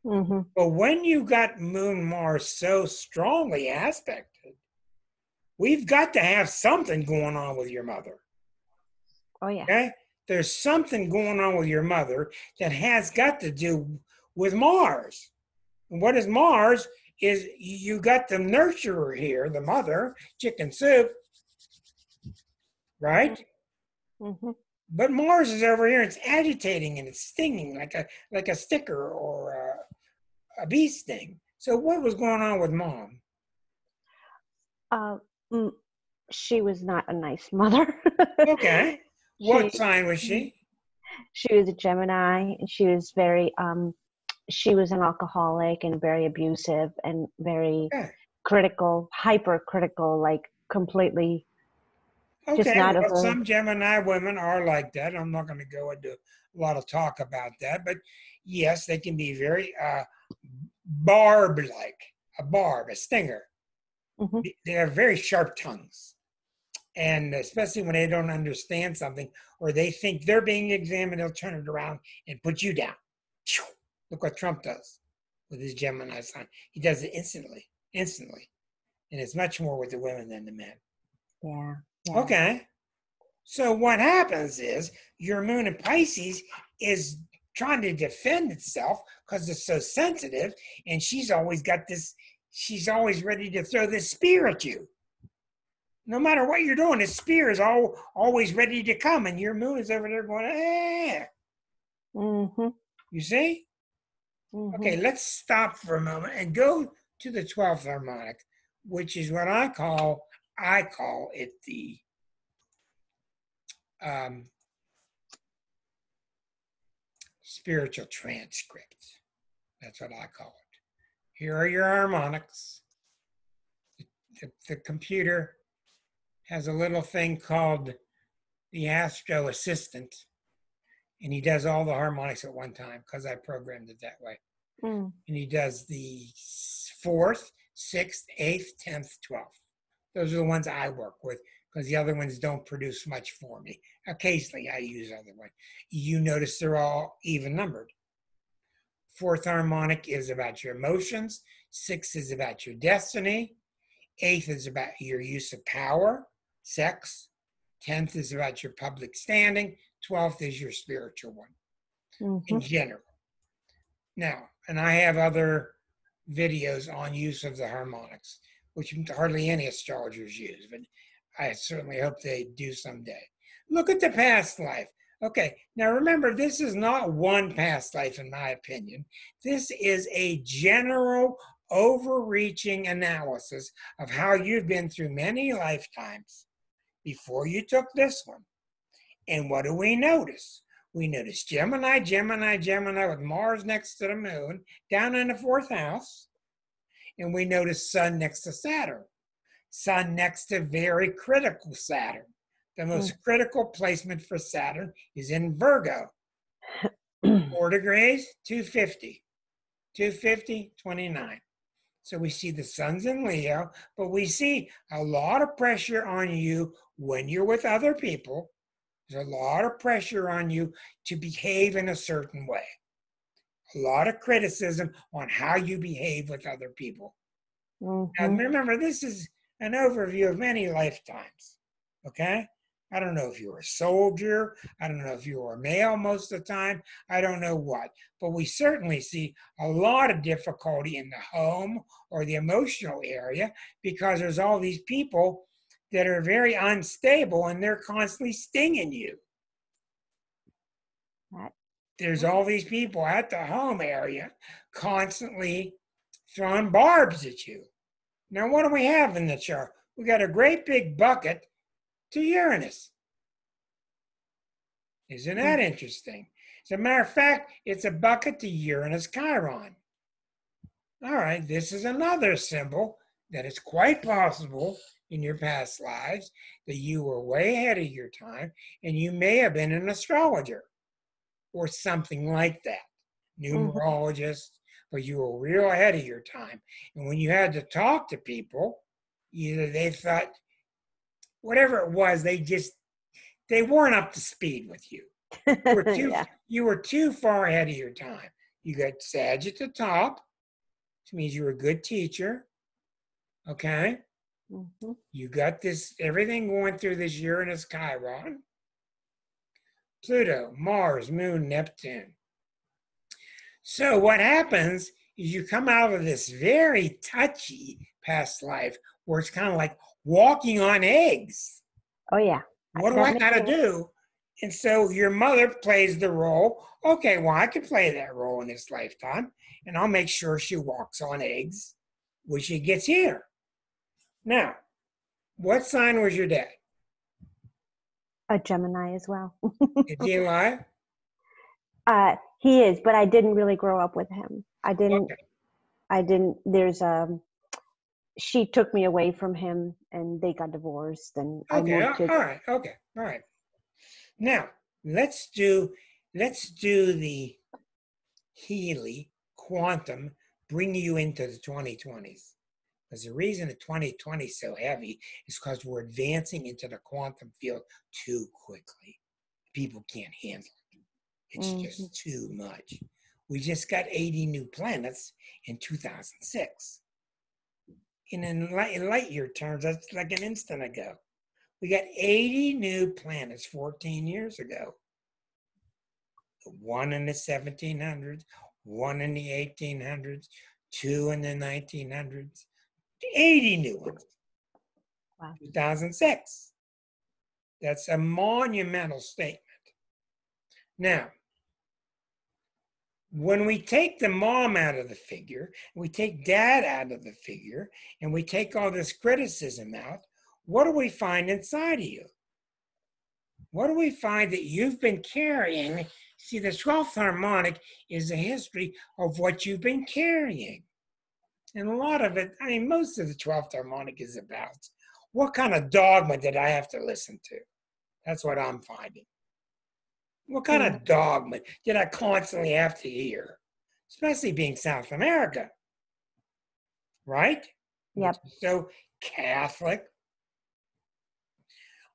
Mm-hmm. But when you got Moon Mars so strongly aspected, we've got to have something going on with your mother. Oh, yeah. Okay? there's something going on with your mother that has got to do with Mars. And what is Mars? Is you got the nurturer here, the mother, chicken soup, right? Mm-hmm. But Mars is over here. It's agitating and it's stinging like a sticker or a bee sting. So what was going on with Mom? Uh, mm, she was not a nice mother. Okay. she What sign was she? she was a Gemini, and she was very she was an alcoholic and very abusive and very Okay. critical, hypercritical, like completely just Okay. not of Well, a. some Gemini women are like that. I'm not going to go into a lot of talk about that, but yes, they can be very barb-like, a barb, a stinger. Mm-hmm. They have very sharp tongues. And especially when they don't understand something or they think they're being examined, they'll turn it around and put you down. Look what Trump does with his Gemini sign. He does it instantly, instantly. And it's much more with the women than the men. Yeah. Okay. So what happens is your moon in Pisces is trying to defend itself because it's so sensitive. And she's always got this, she's always ready to throw this spear at you. No matter what you're doing, this spear is always ready to come, and your moon is over there going, eh. Mm-hmm. You see? Mm-hmm. Okay, let's stop for a moment and go to the 12th harmonic, which is what I call it the spiritual transcript. That's what I call it. Here are your harmonics. The computer has a little thing called the Astro Assistant, and he does all the harmonics at one time because I programmed it that way. Mm. And he does the 4th, 6th, 8th, 10th, 12th. Those are the ones I work with because the other ones don't produce much for me. Occasionally I use other ones. You notice they're all even numbered. 4th harmonic is about your emotions. 6th is about your destiny. 8th is about your use of power, sex. 10th is about your public standing. 12th is your spiritual one in general. Now, and I have other videos on use of the harmonics, which hardly any astrologers use, but I certainly hope they do someday. Look at the past life. Okay, now remember, this is not one past life, in my opinion. This is a general, overreaching analysis of how you've been through many lifetimes before you took this one. And what do we notice? We notice Gemini, Gemini, Gemini with Mars next to the moon, down in the 4th house. And we notice Sun next to Saturn. Sun next to very critical Saturn. The most critical placement for Saturn is in Virgo. 4 degrees, 250. 250, 29. So we see the Sun's in Leo, but we see a lot of pressure on you when you're with other people. There's a lot of pressure on you to behave in a certain way. A lot of criticism on how you behave with other people. Now, remember, this is an overview of many lifetimes, okay? I don't know if you were a soldier. I don't know if you were a male most of the time. I don't know what. But we certainly see a lot of difficulty in the home or the emotional area because there's all these people that are very unstable and they're constantly stinging you. There's all these people at the home area constantly throwing barbs at you. Now, what do we have in the chart? We got a great big bucket to Uranus. Isn't that interesting? As a matter of fact, it's a bucket to Uranus Chiron. All right, this is another symbol that it's quite possible in your past lives that you were way ahead of your time and you may have been an astrologer or something like that, numerologist, but you were real ahead of your time. And when you had to talk to people, either they thought, whatever it was, they weren't up to speed with you. You were too far ahead of your time. You got Sag at the top, which means you're a good teacher. Okay? You got this, everything going through this Uranus Chiron. Pluto, Mars, Moon, Neptune. So what happens is you come out of this very touchy past life where it's kind of like walking on eggs. Oh yeah. What do That I makes got to sense. do? And so your mother plays the role. Okay, well, I can play that role in this lifetime, and I'll make sure she walks on eggs when she gets here. Now, what sign was your dad? A Gemini as well. Is he alive? He is, but I didn't really grow up with him. Okay. There's she took me away from him and they got divorced and I Okay. moved to, All right. Okay. All right. Now let's do the Healy quantum bring you into the 2020s. Because the reason the 2020 is so heavy is because we're advancing into the quantum field too quickly. People can't handle it. It's just too much. We just got 80 new planets in 2006. In light year terms, that's like an instant ago. We got 80 new planets 14 years ago. One in the 1700s, one in the 1800s, two in the 1900s, 80 new ones. wow. 2006. That's a monumental statement. Now, when we take the mom out of the figure, we take dad out of the figure, and we take all this criticism out, what do we find inside of you? What do we find that you've been carrying? See, the 12th harmonic is a history of what you've been carrying. And a lot of it, I mean, most of the 12th harmonic is about what kind of dogma did I have to listen to? That's what I'm finding. What kind of dogma did I constantly have to hear? Especially being South America, right? Yep. So Catholic.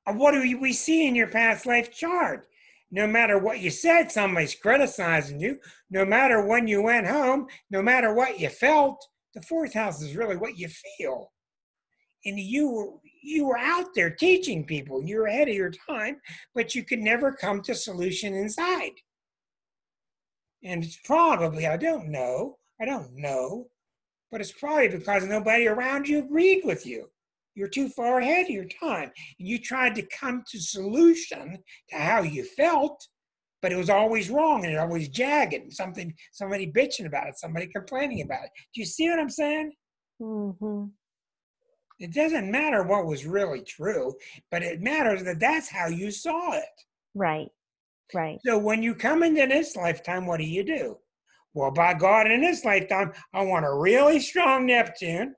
What do we see in your past life chart? No matter what you said, somebody's criticizing you. No matter when you went home, no matter what you felt, the fourth house is really what you feel. And you were out there teaching people. You were ahead of your time, but you could never come to solution inside. And it's probably, I don't know, but it's probably because nobody around you agreed with you. You're too far ahead of your time. And you tried to come to solution to how you felt, but it was always wrong and it always jagged and somebody bitching about it, somebody complaining about it. Do you see what I'm saying? Mm-hmm. It doesn't matter what was really true, but it matters that that's how you saw it. Right. Right. So when you come into this lifetime, what do? Well, by God, in this lifetime, I want a really strong Neptune.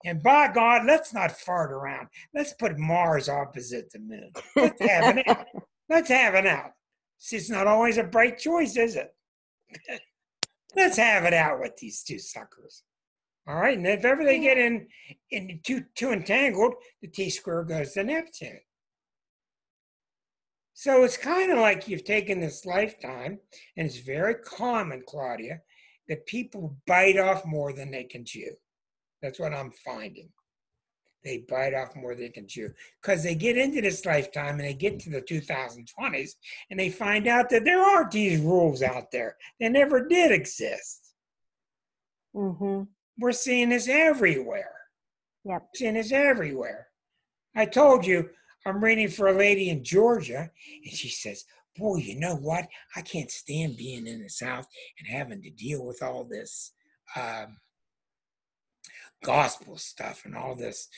And by God, let's not fart around. Let's put Mars opposite the moon. Let's have it out. Let's have it out. See, it's not always a bright choice, is it? Let's have it out with these two suckers. All right, and if ever they get in too entangled, the T-square goes to Neptune. So it's kind of like you've taken this lifetime, and it's very common, Claudia, that people bite off more than they can chew. That's what I'm finding. They bite off more than they can chew. Because they get into this lifetime and they get to the 2020s and they find out that there aren't these rules out there. They never did exist. Mm-hmm. We're seeing this everywhere. Yep. We're seeing this everywhere. I told you, I'm reading for a lady in Georgia, and she says, boy, you know what? I can't stand being in the South and having to deal with all this gospel stuff and all this,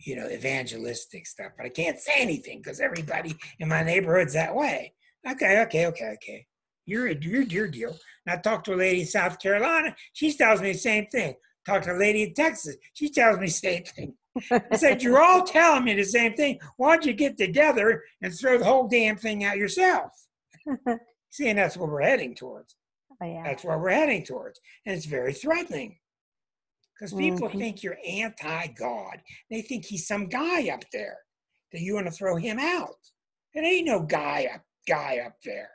evangelistic stuff. But I can't say anything because everybody in my neighborhood's that way. Okay. You're your deal. And I talked to a lady in South Carolina. She tells me the same thing. Talked to a lady in Texas. She tells me the same thing. I said, you're all telling me the same thing. Why don't you get together and throw the whole damn thing out yourself? See, and that's what we're heading towards. Oh, yeah. That's what we're heading towards. And it's very threatening. Because people think you're anti-God. They think he's some guy up there, that you want to throw him out. It ain't no guy up there.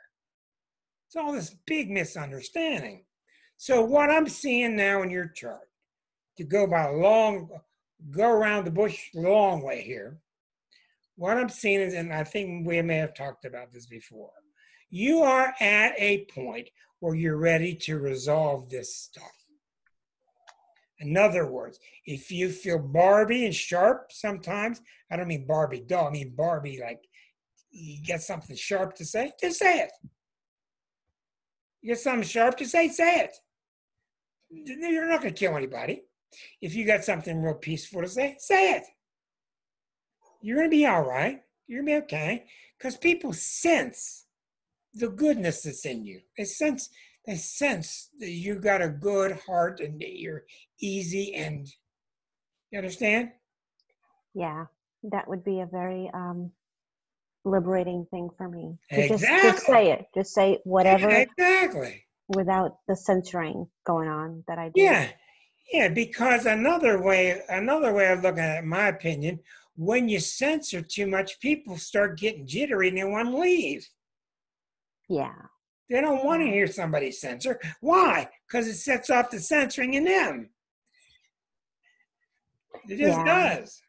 It's all this big misunderstanding. So what I'm seeing now in your chart, to go around the bush long way here, what I'm seeing is, and I think we may have talked about this before, you are at a point where you're ready to resolve this stuff. In other words, if you feel Barbie and sharp sometimes, I don't mean Barbie doll, I mean Barbie like you get something sharp to say, just say it. You get something sharp to say it. You're not going to kill anybody. If you got something real peaceful to say it. You're going to be all right. You're going to be okay. Because people sense the goodness that's in you. They sense that you got a good heart and that you're easy, and you understand? Yeah, that would be a very liberating thing for me. To Exactly. just say it. Just say whatever. Exactly. Without the censoring going on that I do. Yeah, because another way of looking at it, in my opinion, when you censor too much, people start getting jittery and they want to leave. Yeah. They don't want to hear somebody censor. Why? Because it sets off the censoring in them. It just does.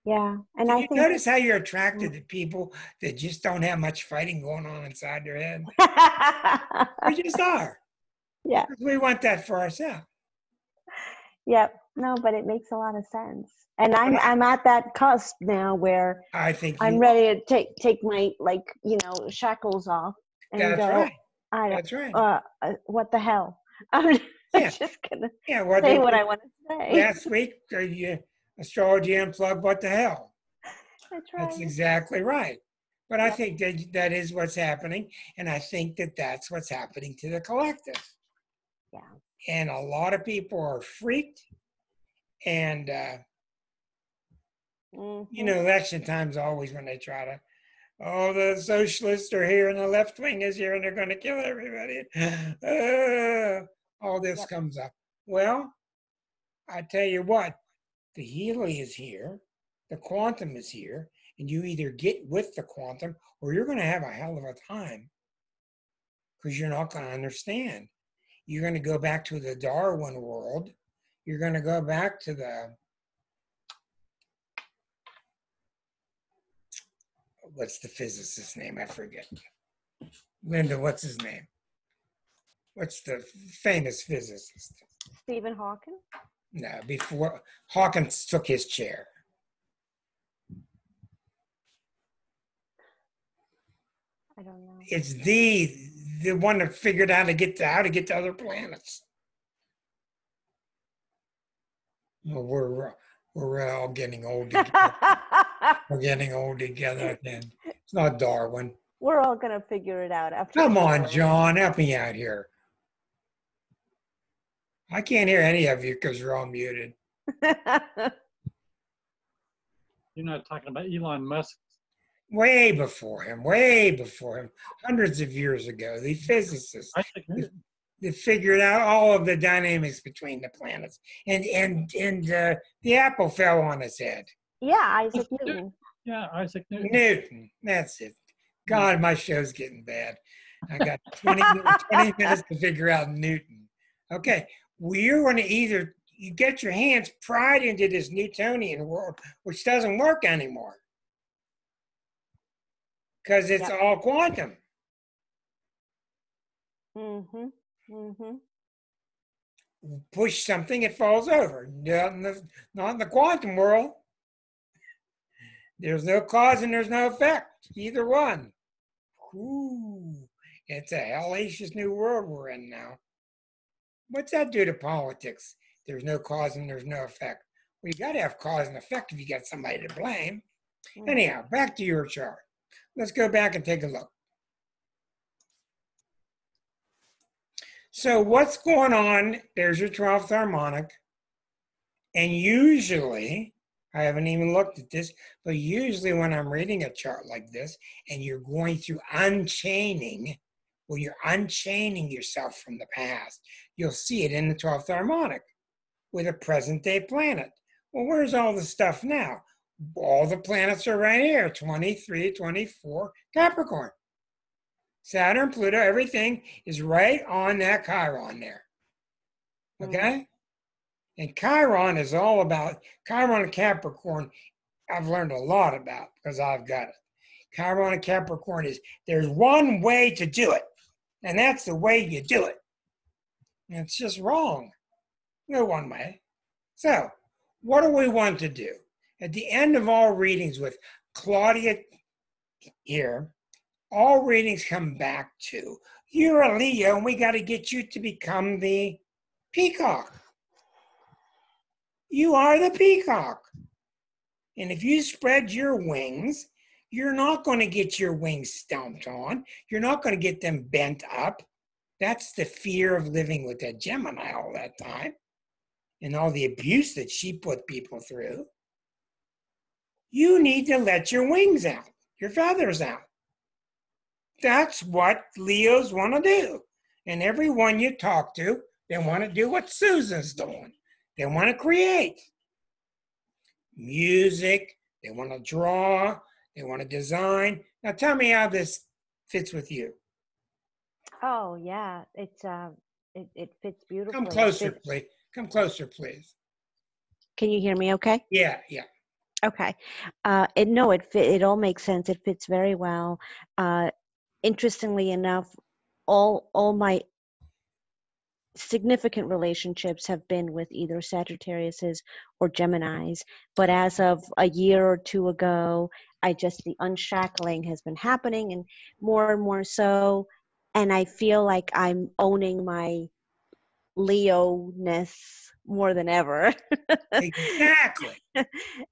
Yeah. And Did you notice how you're attracted to people that just don't have much fighting going on inside their head? We just are. Yeah. Because we want that for ourselves. Yep. No, but it makes a lot of sense. And I'm at that cusp now where I think I'm ready to take my shackles off and that's go. Right. That's right. What the hell? I'm just gonna say what I want to say. Last week, Astrology Unplugged. What the hell? That's right. That's exactly right. But I think that is what's happening, and I think that that's what's happening to the collective. Yeah. And a lot of people are freaked, and election time's always when they try to, the socialists are here and the left wing is here and they're going to kill everybody. All this comes up. Well, I tell you what, the helium is here, the quantum is here, and you either get with the quantum or you're going to have a hell of a time because you're not going to understand. You're going to go back to the Darwin world. You're going to go back to what's the physicist's name? I forget. Linda, what's his name? What's the famous physicist? Stephen Hawking? No, before Hawkins took his chair. I don't know. It's the one that figured out how to get to other planets. Well, we're all getting old together. We're getting old together again. It's not Darwin. We're all gonna figure it out after. Come on, John, help me out here. I can't hear any of you because you're all muted. You're not talking about Elon Musk. Way before him, hundreds of years ago, the physicists they figured out all of the dynamics between the planets, and the apple fell on his head. Yeah, Isaac Newton. Yeah, Isaac Newton. Newton, that's it. God, my show's getting bad. I got 20 minutes to figure out Newton. Okay, we're going to either you get your hands pried into this Newtonian world, which doesn't work anymore. Because it's all quantum. Mm-hmm. Mm-hmm. Push something, it falls over. Not in the quantum world. There's no cause and there's no effect. Either one. Ooh, it's a hellacious new world we're in now. What's that do to politics? There's no cause and there's no effect. Well, you got to have cause and effect if you got somebody to blame. Mm-hmm. Anyhow, back to your chart. Let's go back and take a look. So what's going on? There's your 12th harmonic. And usually, I haven't even looked at this, but usually when I'm reading a chart like this and you're going through unchaining, well, you're unchaining yourself from the past, you'll see it in the 12th harmonic with a present day planet. Well, where's all the stuff now? All the planets are right here, 23, 24, Capricorn. Saturn, Pluto, everything is right on that Chiron there. Okay? And Chiron is all about, Chiron and Capricorn I've learned a lot about because I've got it. Chiron and Capricorn is there's one way to do it, and that's the way you do it. And it's just wrong. No one way. So, what do we want to do? At the end of all readings with Claudia here, all readings come back to you're a Leo, and we got to get you to become the peacock. You are the peacock. And if you spread your wings, you're not going to get your wings stomped on. You're not going to get them bent up. That's the fear of living with that Gemini all that time and all the abuse that she put people through. You need to let your wings out, your feathers out. That's what Leos want to do. And everyone you talk to, they want to do what Susan's doing. They want to create music. They want to draw. They want to design. Now tell me how this fits with you. Oh yeah, it fits beautifully. Come closer, please. Come closer, please. Can you hear me okay? Yeah. Okay. It all makes sense. It fits very well. Interestingly enough, all my significant relationships have been with either Sagittariuses or Geminis. But as of a year or two ago, the unshackling has been happening and more so. And I feel like I'm owning my Leo-ness more than ever. Exactly.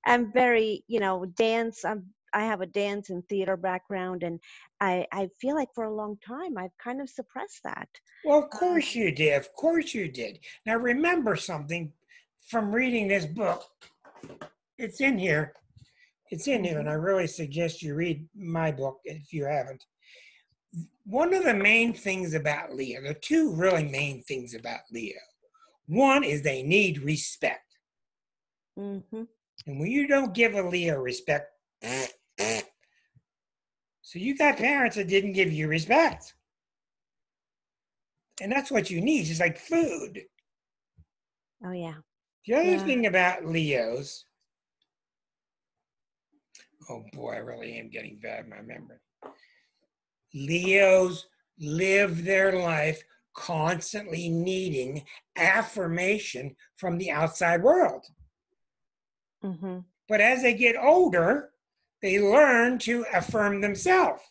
I'm very, dance. I have a dance and theater background, and I feel like for a long time I've kind of suppressed that. Well, of course you did. Of course you did. Now remember something from reading this book. It's in here. It's in here, and I really suggest you read my book if you haven't. One of the main things about Leo, there are two really main things about Leo. One is they need respect. Mm-hmm. And when you don't give a Leo respect, so you got parents that didn't give you respect. And that's what you need, just like food. Oh, yeah. The other thing about Leos, oh boy, I really am getting bad in my memory. Leos live their life constantly needing affirmation from the outside world. Mm-hmm. But as they get older, they learn to affirm themselves.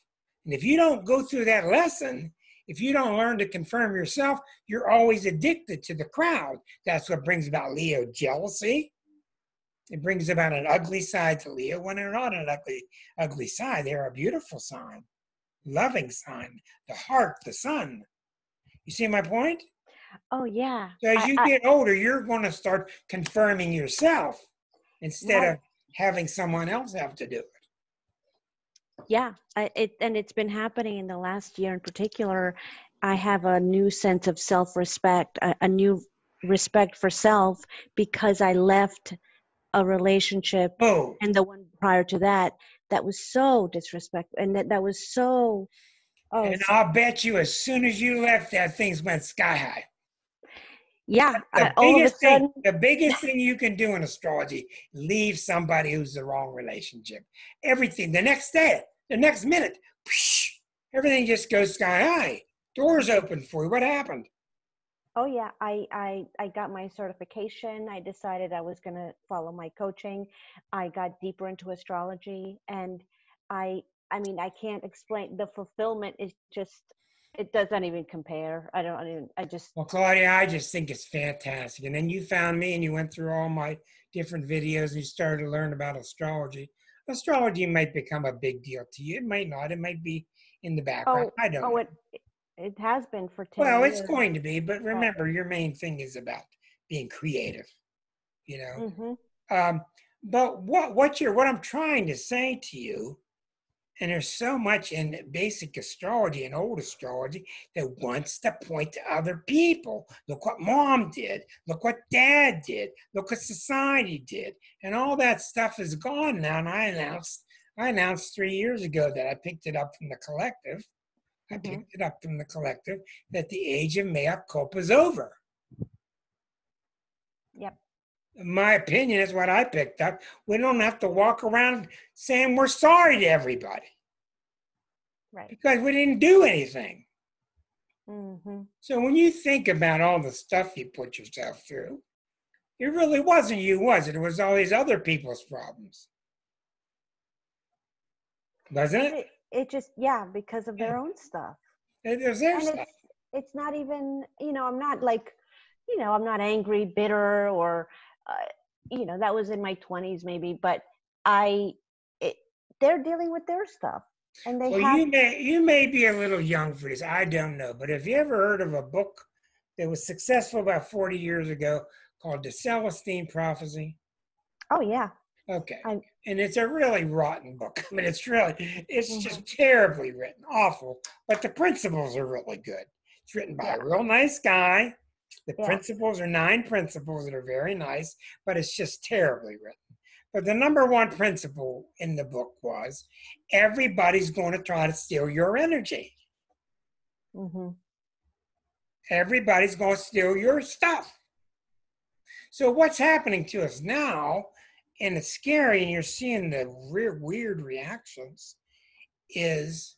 And if you don't go through that lesson, if you don't learn to confirm yourself, you're always addicted to the crowd. That's what brings about Leo jealousy. It brings about an ugly side to Leo when they're not an ugly side. They're a beautiful sign, loving sign, the heart, the sun. You see my point? Oh, yeah. So as you get older, you're going to start confirming yourself instead of having someone else have to do it. Yeah, it's been happening in the last year in particular. I have a new sense of self-respect, a new respect for self because I left a relationship and the one prior to that was so disrespectful and that was so. And I'll bet you as soon as you left that, things went sky high. Yeah, all of a sudden, the biggest thing you can do in astrology, leave somebody who's the wrong relationship. Everything, the next day, the next minute, whoosh, everything just goes sky high. Doors open for you. What happened? Oh yeah, I got my certification. I decided I was going to follow my coaching. I got deeper into astrology, and I mean, I can't explain the fulfillment is just, it doesn't even compare. Well, Claudia, I just think it's fantastic. And then you found me and you went through all my different videos and you started to learn about astrology. Astrology might become a big deal to you. It might not. It might be in the background. I don't know. It has been for 10 years. Well, it's going to be, but remember, your main thing is about being creative, you know. Mm-hmm. But what I'm trying to say to you, and there's so much in basic astrology and old astrology that wants to point to other people. Look what mom did. Look what dad did. Look what society did. And all that stuff is gone now. And I announced 3 years ago that I picked it up from the collective. I picked it up from the collective that the age of mea culpa is over. Yep. My opinion is what I picked up. We don't have to walk around saying we're sorry to everybody Right. because we didn't do anything. Mm-hmm. So when you think about all the stuff you put yourself through, it really wasn't you, was it? It was all these other people's problems. Wasn't it? It just, yeah, because of Yeah. their own stuff. It was their And stuff. it's not even, I'm not like, I'm not angry, bitter, or, that was in my 20s maybe, but I, it, they're dealing with their stuff, and they Well, have. you may be a little young for this. I don't know. But have you ever heard of a book that was successful about 40 years ago called The Celestine Prophecy? Oh yeah. Okay. I. And it's a really rotten book. I mean, it's Mhm. just terribly written, awful. But the principles are really good. It's written by Yeah. a real nice guy. The Yeah. principles are 9 principles that are very nice, but it's just terribly written. But the number one principle in the book was everybody's going to try to steal your energy. Mhm. Everybody's going to steal your stuff. So what's happening to us now, and it's scary, and you're seeing the weird reactions, is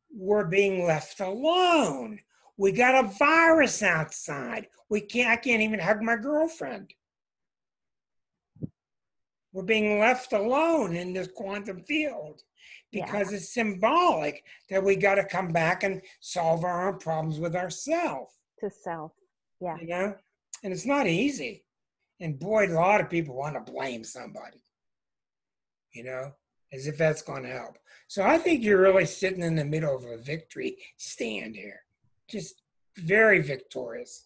we're being left alone. We got a virus outside. I can't even hug my girlfriend. We're being left alone in this quantum field because it's symbolic that we got to come back and solve our own problems with ourselves. To self. Yeah. And it's not easy. And boy, a lot of people want to blame somebody, as if that's going to help. So I think you're really sitting in the middle of a victory stand here, just very victorious.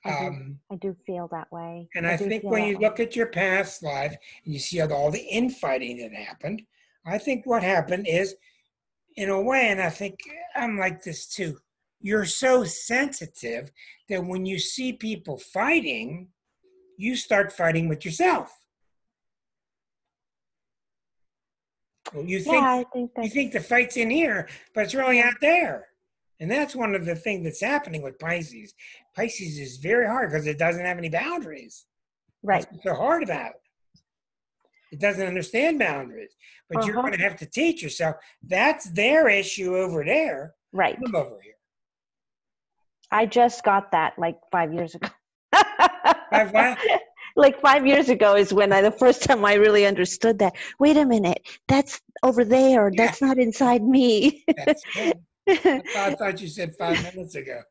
I do feel that way. And I think when you look at your past life and you see all the infighting that happened, I think what happened is, in a way, and I think I'm like this too, you're so sensitive that when you see people fighting, you start fighting with yourself. You think I think you think the fight's in here, but it's really out there. And that's one of the things that's happening with Pisces. Pisces is very hard because it doesn't have any boundaries. Right. That's what's so hard about it. It doesn't understand boundaries. But you're going to have to teach yourself. That's their issue over there. Right. I'm over here. I just got that like 5 years ago. What? Like 5 years ago is when the first time I really understood that. Wait a minute, that's over there. Yeah. That's not inside me. That's good. I thought you said 5 minutes ago.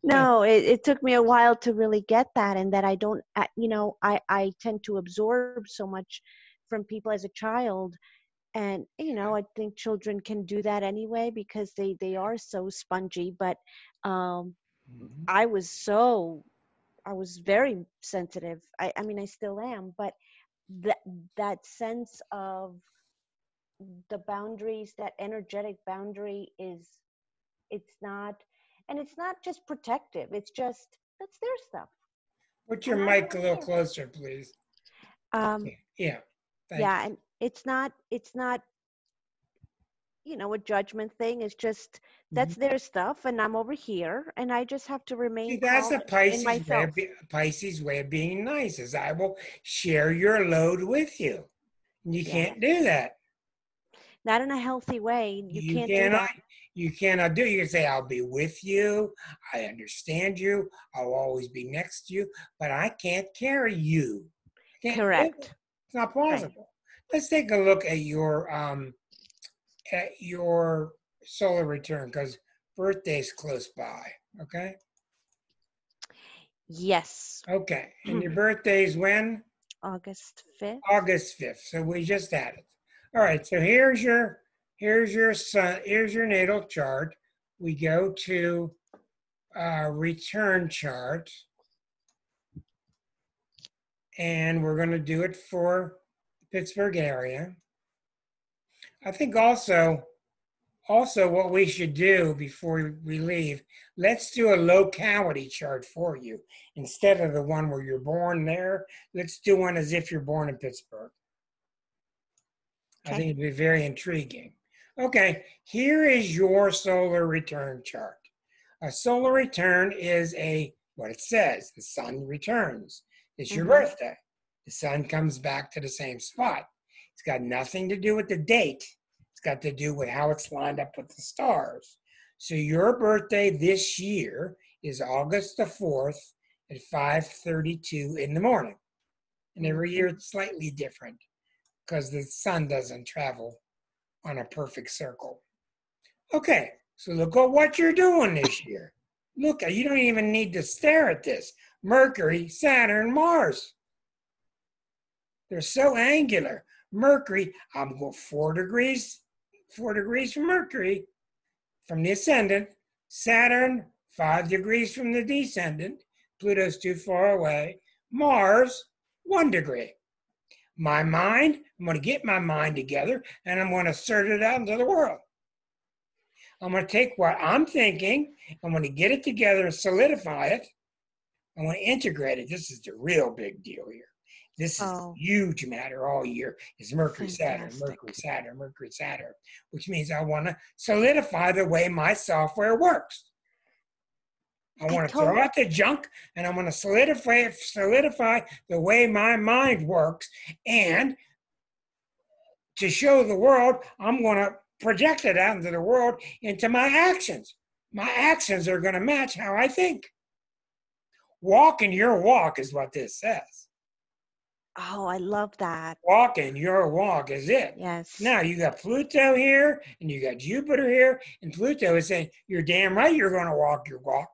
No, it took me a while to really get that, and that I don't, I tend to absorb so much from people as a child. And, I think children can do that anyway because they are so spongy. But I was very sensitive. I mean, I still am, but that sense of the boundaries, that energetic boundary it's not, and it's not just protective. It's just, that's their stuff. Put your mic a little closer, please. Yeah. Yeah, and it's not, a judgment thing. It's just, that's their stuff, and I'm over here, and I just have to remain that's calm a in myself. Pisces way of being nice, is I will share your load with you. You can't do that. Not in a healthy way. You can't do that. You cannot do it. You can say, I'll be with you. I understand you. I'll always be next to you, but I can't carry you. Correct. It's not possible. Right. Let's take a look at your solar return, because birthday's close by. Okay. Yes. Okay. And your birthday's when? August 5th. August 5th. So we just had it. All right. So here's your sun. Here's your natal chart. We go to return chart, and we're going to do it for the Pittsburgh area. I think also what we should do before we leave, let's do a locality chart for you. Instead of the one where you're born there, let's do one as if you're born in Pittsburgh. Okay. I think it'd be very intriguing. Okay, here is your solar return chart. A solar return is what it says, the sun returns. It's your birthday. The sun comes back to the same spot. It's got nothing to do with the date. It's got to do with how it's lined up with the stars. So your birthday this year is August the 4th at 5:32 in the morning. And every year it's slightly different because the sun doesn't travel on a perfect circle. Okay, so look at what you're doing this year. Look, you don't even need to stare at this. Mercury, Saturn, Mars. They're so angular. Mercury, I'm going 4 degrees from Mercury, from the ascendant. Saturn, 5 degrees from the descendant. Pluto's too far away. Mars, 1 degree. My mind, I'm going to get my mind together and I'm going to assert it out into the world. I'm going to take what I'm thinking, I'm going to get it together and solidify it. I'm going to integrate it. This is the real big deal here. This is a huge matter all year is Mercury, Saturn, Mercury, Saturn, Mercury, Saturn, which means I want to solidify the way my software works. I want to throw out the junk and I want to solidify the way my mind works. And to show the world, I'm going to project it out into the world into my actions. My actions are going to match how I think. Walk in your walk is what this says. Oh, I love that. Walk in your walk is it. Yes. Now you got Pluto here and you got Jupiter here, and Pluto is saying, you're damn right you're going to walk your walk.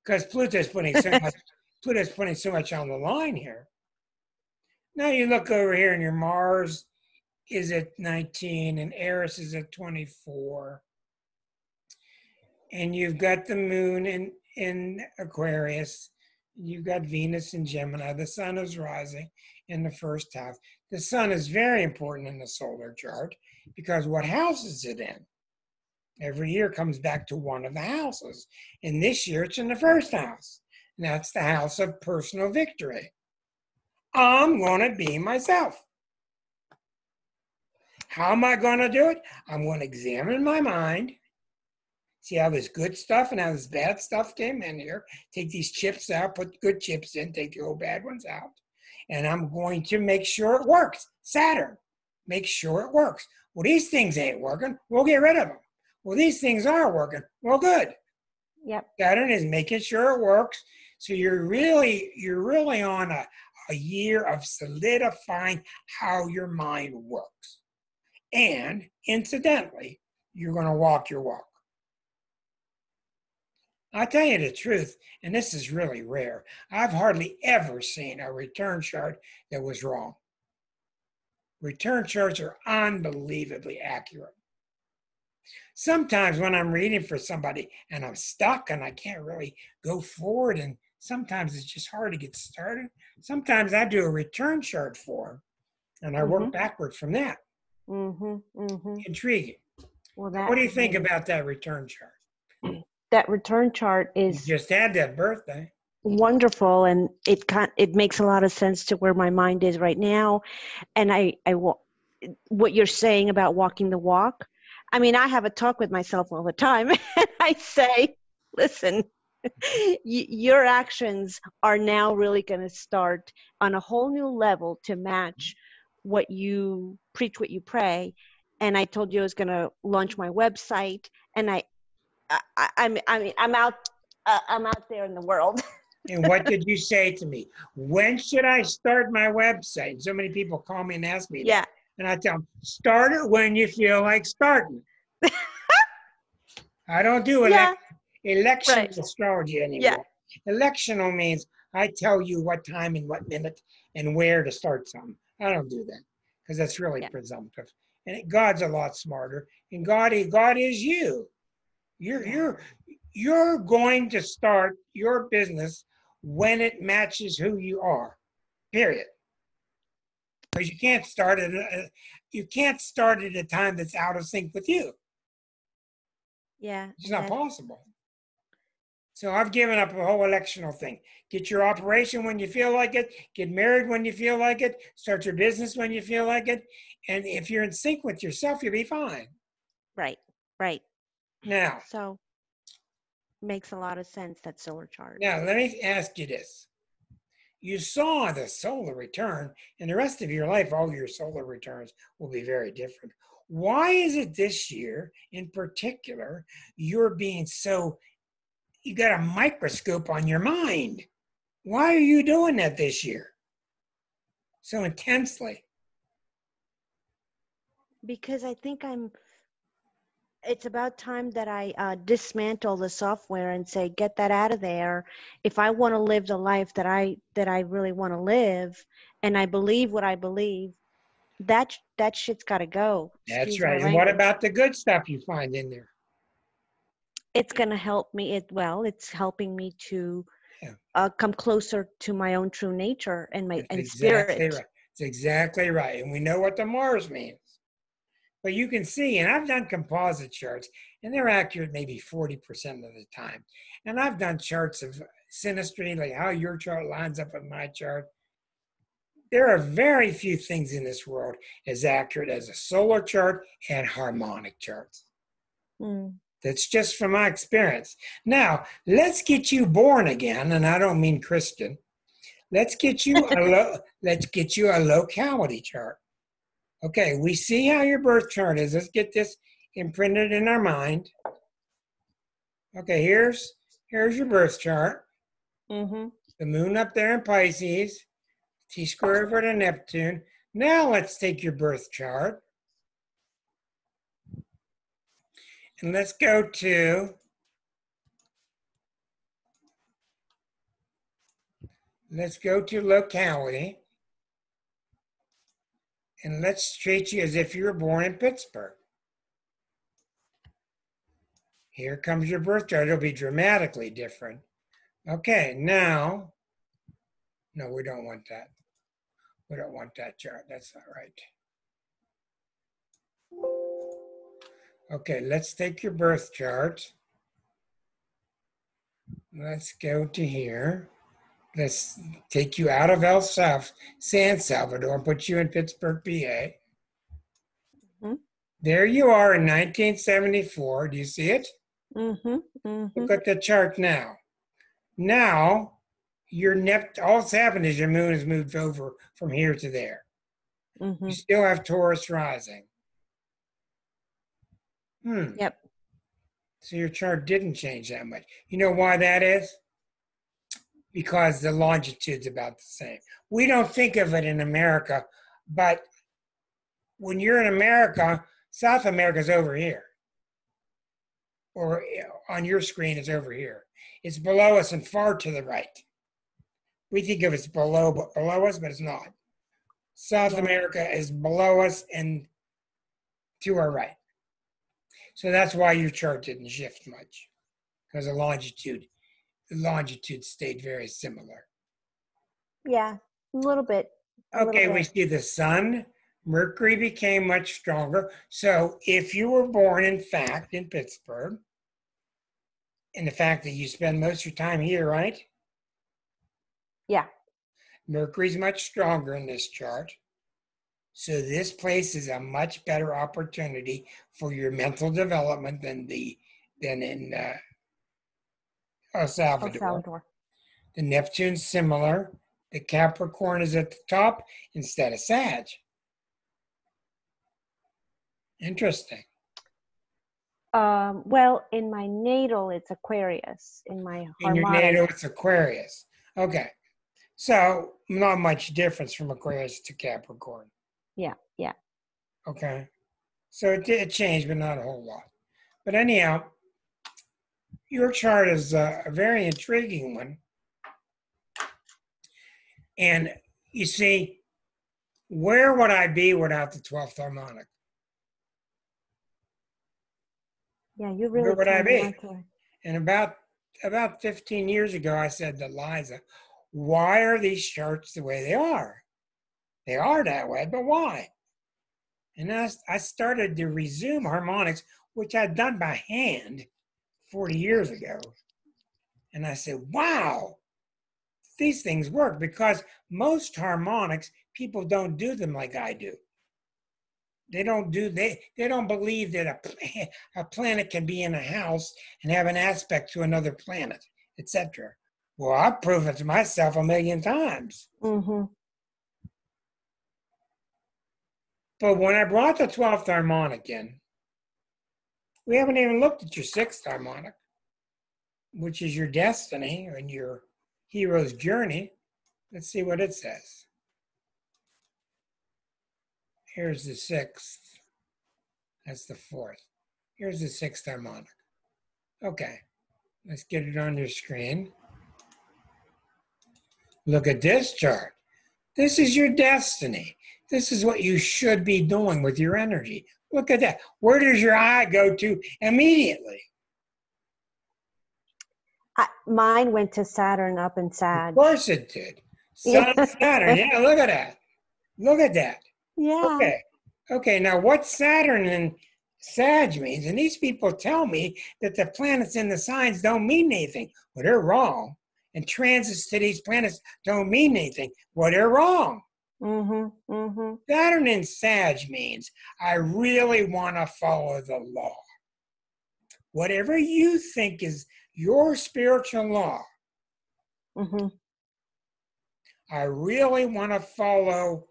Because Pluto's putting so much on the line here. Now you look over here and your Mars is at 19 and Eris is at 24. And you've got the moon in Aquarius. You've got Venus in Gemini. The sun is rising in the first house. The sun is very important in the solar chart because what house is it in? Every year comes back to one of the houses. And this year it's in the first house. And that's the house of personal victory. I'm going to be myself. How am I going to do it? I'm going to examine my mind, see how this good stuff and how this bad stuff came in here, take these chips out, put good chips in, take the old bad ones out, and I'm going to make sure it works. Saturn, make sure it works. Well, these things ain't working. We'll get rid of them. Well, these things are working. Well, good. Yep. Saturn is making sure it works. So you're really on a year of solidifying how your mind works. And incidentally, you're going to walk your walk. I'll tell you the truth, and this is really rare. I've hardly ever seen a return chart that was wrong. Return charts are unbelievably accurate. Sometimes when I'm reading for somebody and I'm stuck and I can't really go forward, and sometimes it's just hard to get started, sometimes I do a return chart for them and I work backward from that. Intriguing. Well, what do you think about that return chart? That return chart is you just had that birthday. Wonderful, and it makes a lot of sense to where my mind is right now. And I what you're saying about walking the walk. I mean, I have a talk with myself all the time, and I say, listen, your actions are now really going to start on a whole new level to match what you preach, what you pray. And I told you I was going to launch my website, and I'm out there in the world. And what did you say to me? When should I start my website? So many people call me and ask me that. And I tell them, start it when you feel like starting. I don't do election astrology anymore. Electional means I tell you what time and what minute and where to start something. I don't do that because that's really presumptive. And God's a lot smarter. And God is you. You're going to start your business when it matches who you are. Period. Because you can't start at a time that's out of sync with you. Yeah. It's not possible. So I've given up a whole electional thing. Get your operation when you feel like it. Get married when you feel like it. Start your business when you feel like it. And if you're in sync with yourself, you'll be fine. Right. Now. So makes a lot of sense, that solar chart. Now, let me ask you this. you saw the solar return, and the rest of your life, all your solar returns will be very different. Why is it this year in particular, you're being so, you got a microscope on your mind? Why are you doing that this year so intensely? Because I think it's about time that I dismantle the software and say, get that out of there. If I want to live the life that I really want to live, and I believe what I believe, that shit's got to go. That's Excuse my right. And what language. about the good stuff you find in there? It's going to help me. It's helping me to come closer to my own true nature and That's exactly spirit. right. It's exactly right. And we know what the Mars means. But you can see, and I've done composite charts, and they're accurate maybe 40% of the time. And I've done charts of synastry, like how your chart lines up with my chart. There are very few things in this world as accurate as a solar chart and harmonic charts. That's just from my experience. Now, let's get you born again, and I don't mean Christian. Let's get you a locality chart. Okay, we see how your birth chart is. Let's get this imprinted in our mind. Okay, here's your birth chart. Mm-hmm. The moon up there in Pisces, T-square over to Neptune. Now let's take your birth chart. And let's go to locality. And let's treat you as if you were born in Pittsburgh. Here comes your birth chart. It'll be dramatically different. Okay, now, no, we don't want that. We don't want that chart. That's not right. Okay, let's take your birth chart. Let's go to here. Let's take you out of San Salvador and put you in Pittsburgh, PA. Mm-hmm. There you are in 1974. Do you see it? Mm-hmm. Mm-hmm. Look at the chart now. Now, all that's happened is your moon has moved over from here to there. Mm-hmm. You still have Taurus rising. Yep. So your chart didn't change that much. You know why that is? Because the longitude's about the same. We don't think of it in America, but when you're in America, South America's over here. Or on your screen, it's over here. It's below us and far to the right. We think of it as below us, but it's not. South America is below us and to our right. So that's why your chart didn't shift much, because the longitude stayed very similar. Yeah, a little bit. We see the sun. Mercury became much stronger. So if you were born, in fact, in Pittsburgh, and the fact that you spend most of your time here, right? Yeah. Mercury's much stronger in this chart. So this place is a much better opportunity for your mental development than in El Salvador. The Neptune's similar. The Capricorn is at the top instead of Sag. Interesting. Well, in my natal, it's Aquarius. In your natal, it's Aquarius. Okay. So not much difference from Aquarius to Capricorn. Yeah. Okay. So it changed, but not a whole lot. But anyhow, your chart is a very intriguing one. And you see, where would I be without the 12th harmonic? Yeah, you really. Where would I be? And about 15 years ago, I said to Liza, why are these charts the way they are? They are that way, but why? And I started to resume harmonics, which I'd done by hand 40 years ago. And I said, wow, these things work, because most harmonics, people don't do them like I do. They don't believe that a planet can be in a house and have an aspect to another planet, etc. Well, I've proven it to myself a million times. Mm-hmm. But when I brought the 12th harmonic in, we haven't even looked at your 6th harmonic, which is your destiny and your hero's journey. Let's see what it says. Here's the 6th. That's the 4th. Here's the 6th harmonic. Okay, let's get it on your screen. Look at this chart. This is your destiny. This is what you should be doing with your energy. Look at that. Where does your eye go to immediately? Mine went to Saturn up in Sag. Of course it did. Sun, Saturn. Yeah, look at that. Look at that. Yeah. Okay. Okay, now what Saturn and Sag means, and these people tell me that the planets in the signs don't mean anything. Well, they're wrong. And transits to these planets don't mean anything. Well, they're wrong. Mm-hmm. Mm-hmm. Saturn in Sag means I really want to follow the law. Whatever you think is your spiritual law, Mm-hmm. I really want to follow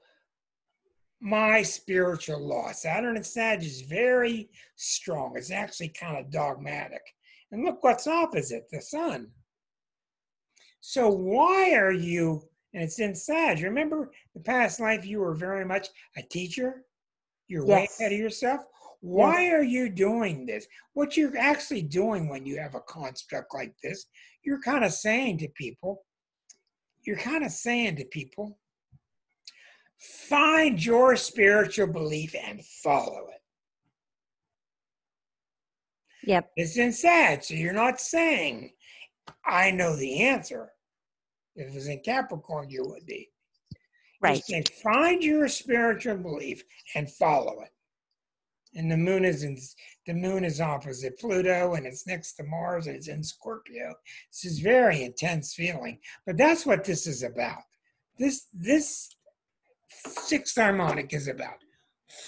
my spiritual law. Saturn in Sag is very strong. It's actually kind of dogmatic. And look what's opposite, the sun. So why are you, and it's in Sag, remember the past life you were very much a teacher? You're way ahead of yourself. Why are you doing this? What you're actually doing when you have a construct like this, you're kind of saying to people, find your spiritual belief and follow it. Yep. It's in Sag, so you're not saying, I know the answer. If it was in Capricorn, you would be. Right. You're saying, find your spiritual belief and follow it. And the moon is opposite Pluto, and it's next to Mars, and it's in Scorpio. This is very intense feeling, but that's what this is about. This 6th harmonic is about.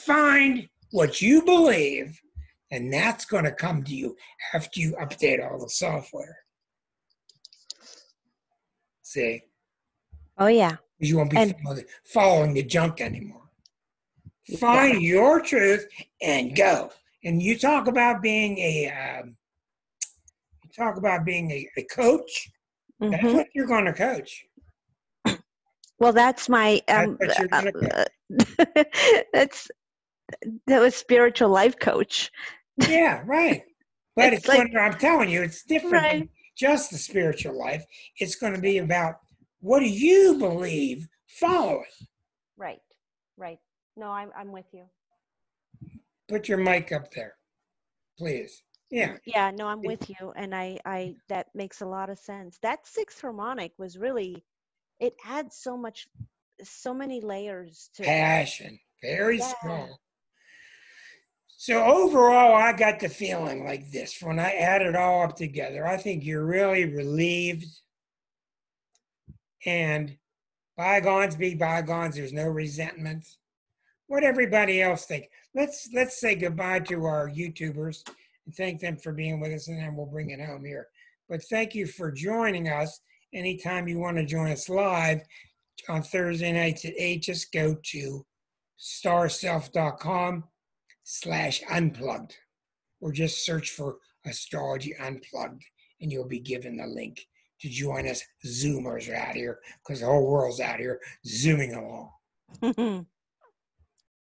Find what you believe, and that's going to come to you after you update all the software. See? Oh yeah. You won't be following the junk anymore. Find your truth and go. And you talk about being a coach. Mm-hmm. That's what you're going to coach. Well, that's my That's what you're going to coach. that was spiritual life coach. Yeah, right. But it's like, I'm telling you, it's different than just the spiritual life. It's going to be about what do you believe, follow it. Right, right. No, I'm with you. Put your mic up there, please. Yeah. Yeah, no, I'm with you. And I that makes a lot of sense. That 6th harmonic was really, it adds so many layers to passion. Very strong. So overall, I got the feeling like this. When I add it all up together, I think you're really relieved. And bygones be bygones. There's no resentment. What everybody else think. Let's say goodbye to our YouTubers and thank them for being with us, and then we'll bring it home here. But thank you for joining us. Anytime you want to join us live on Thursday nights at 8, just go to starself.com/unplugged, or just search for Astrology Unplugged, and you'll be given the link to join us. Zoomers are out here because the whole world's out here zooming along.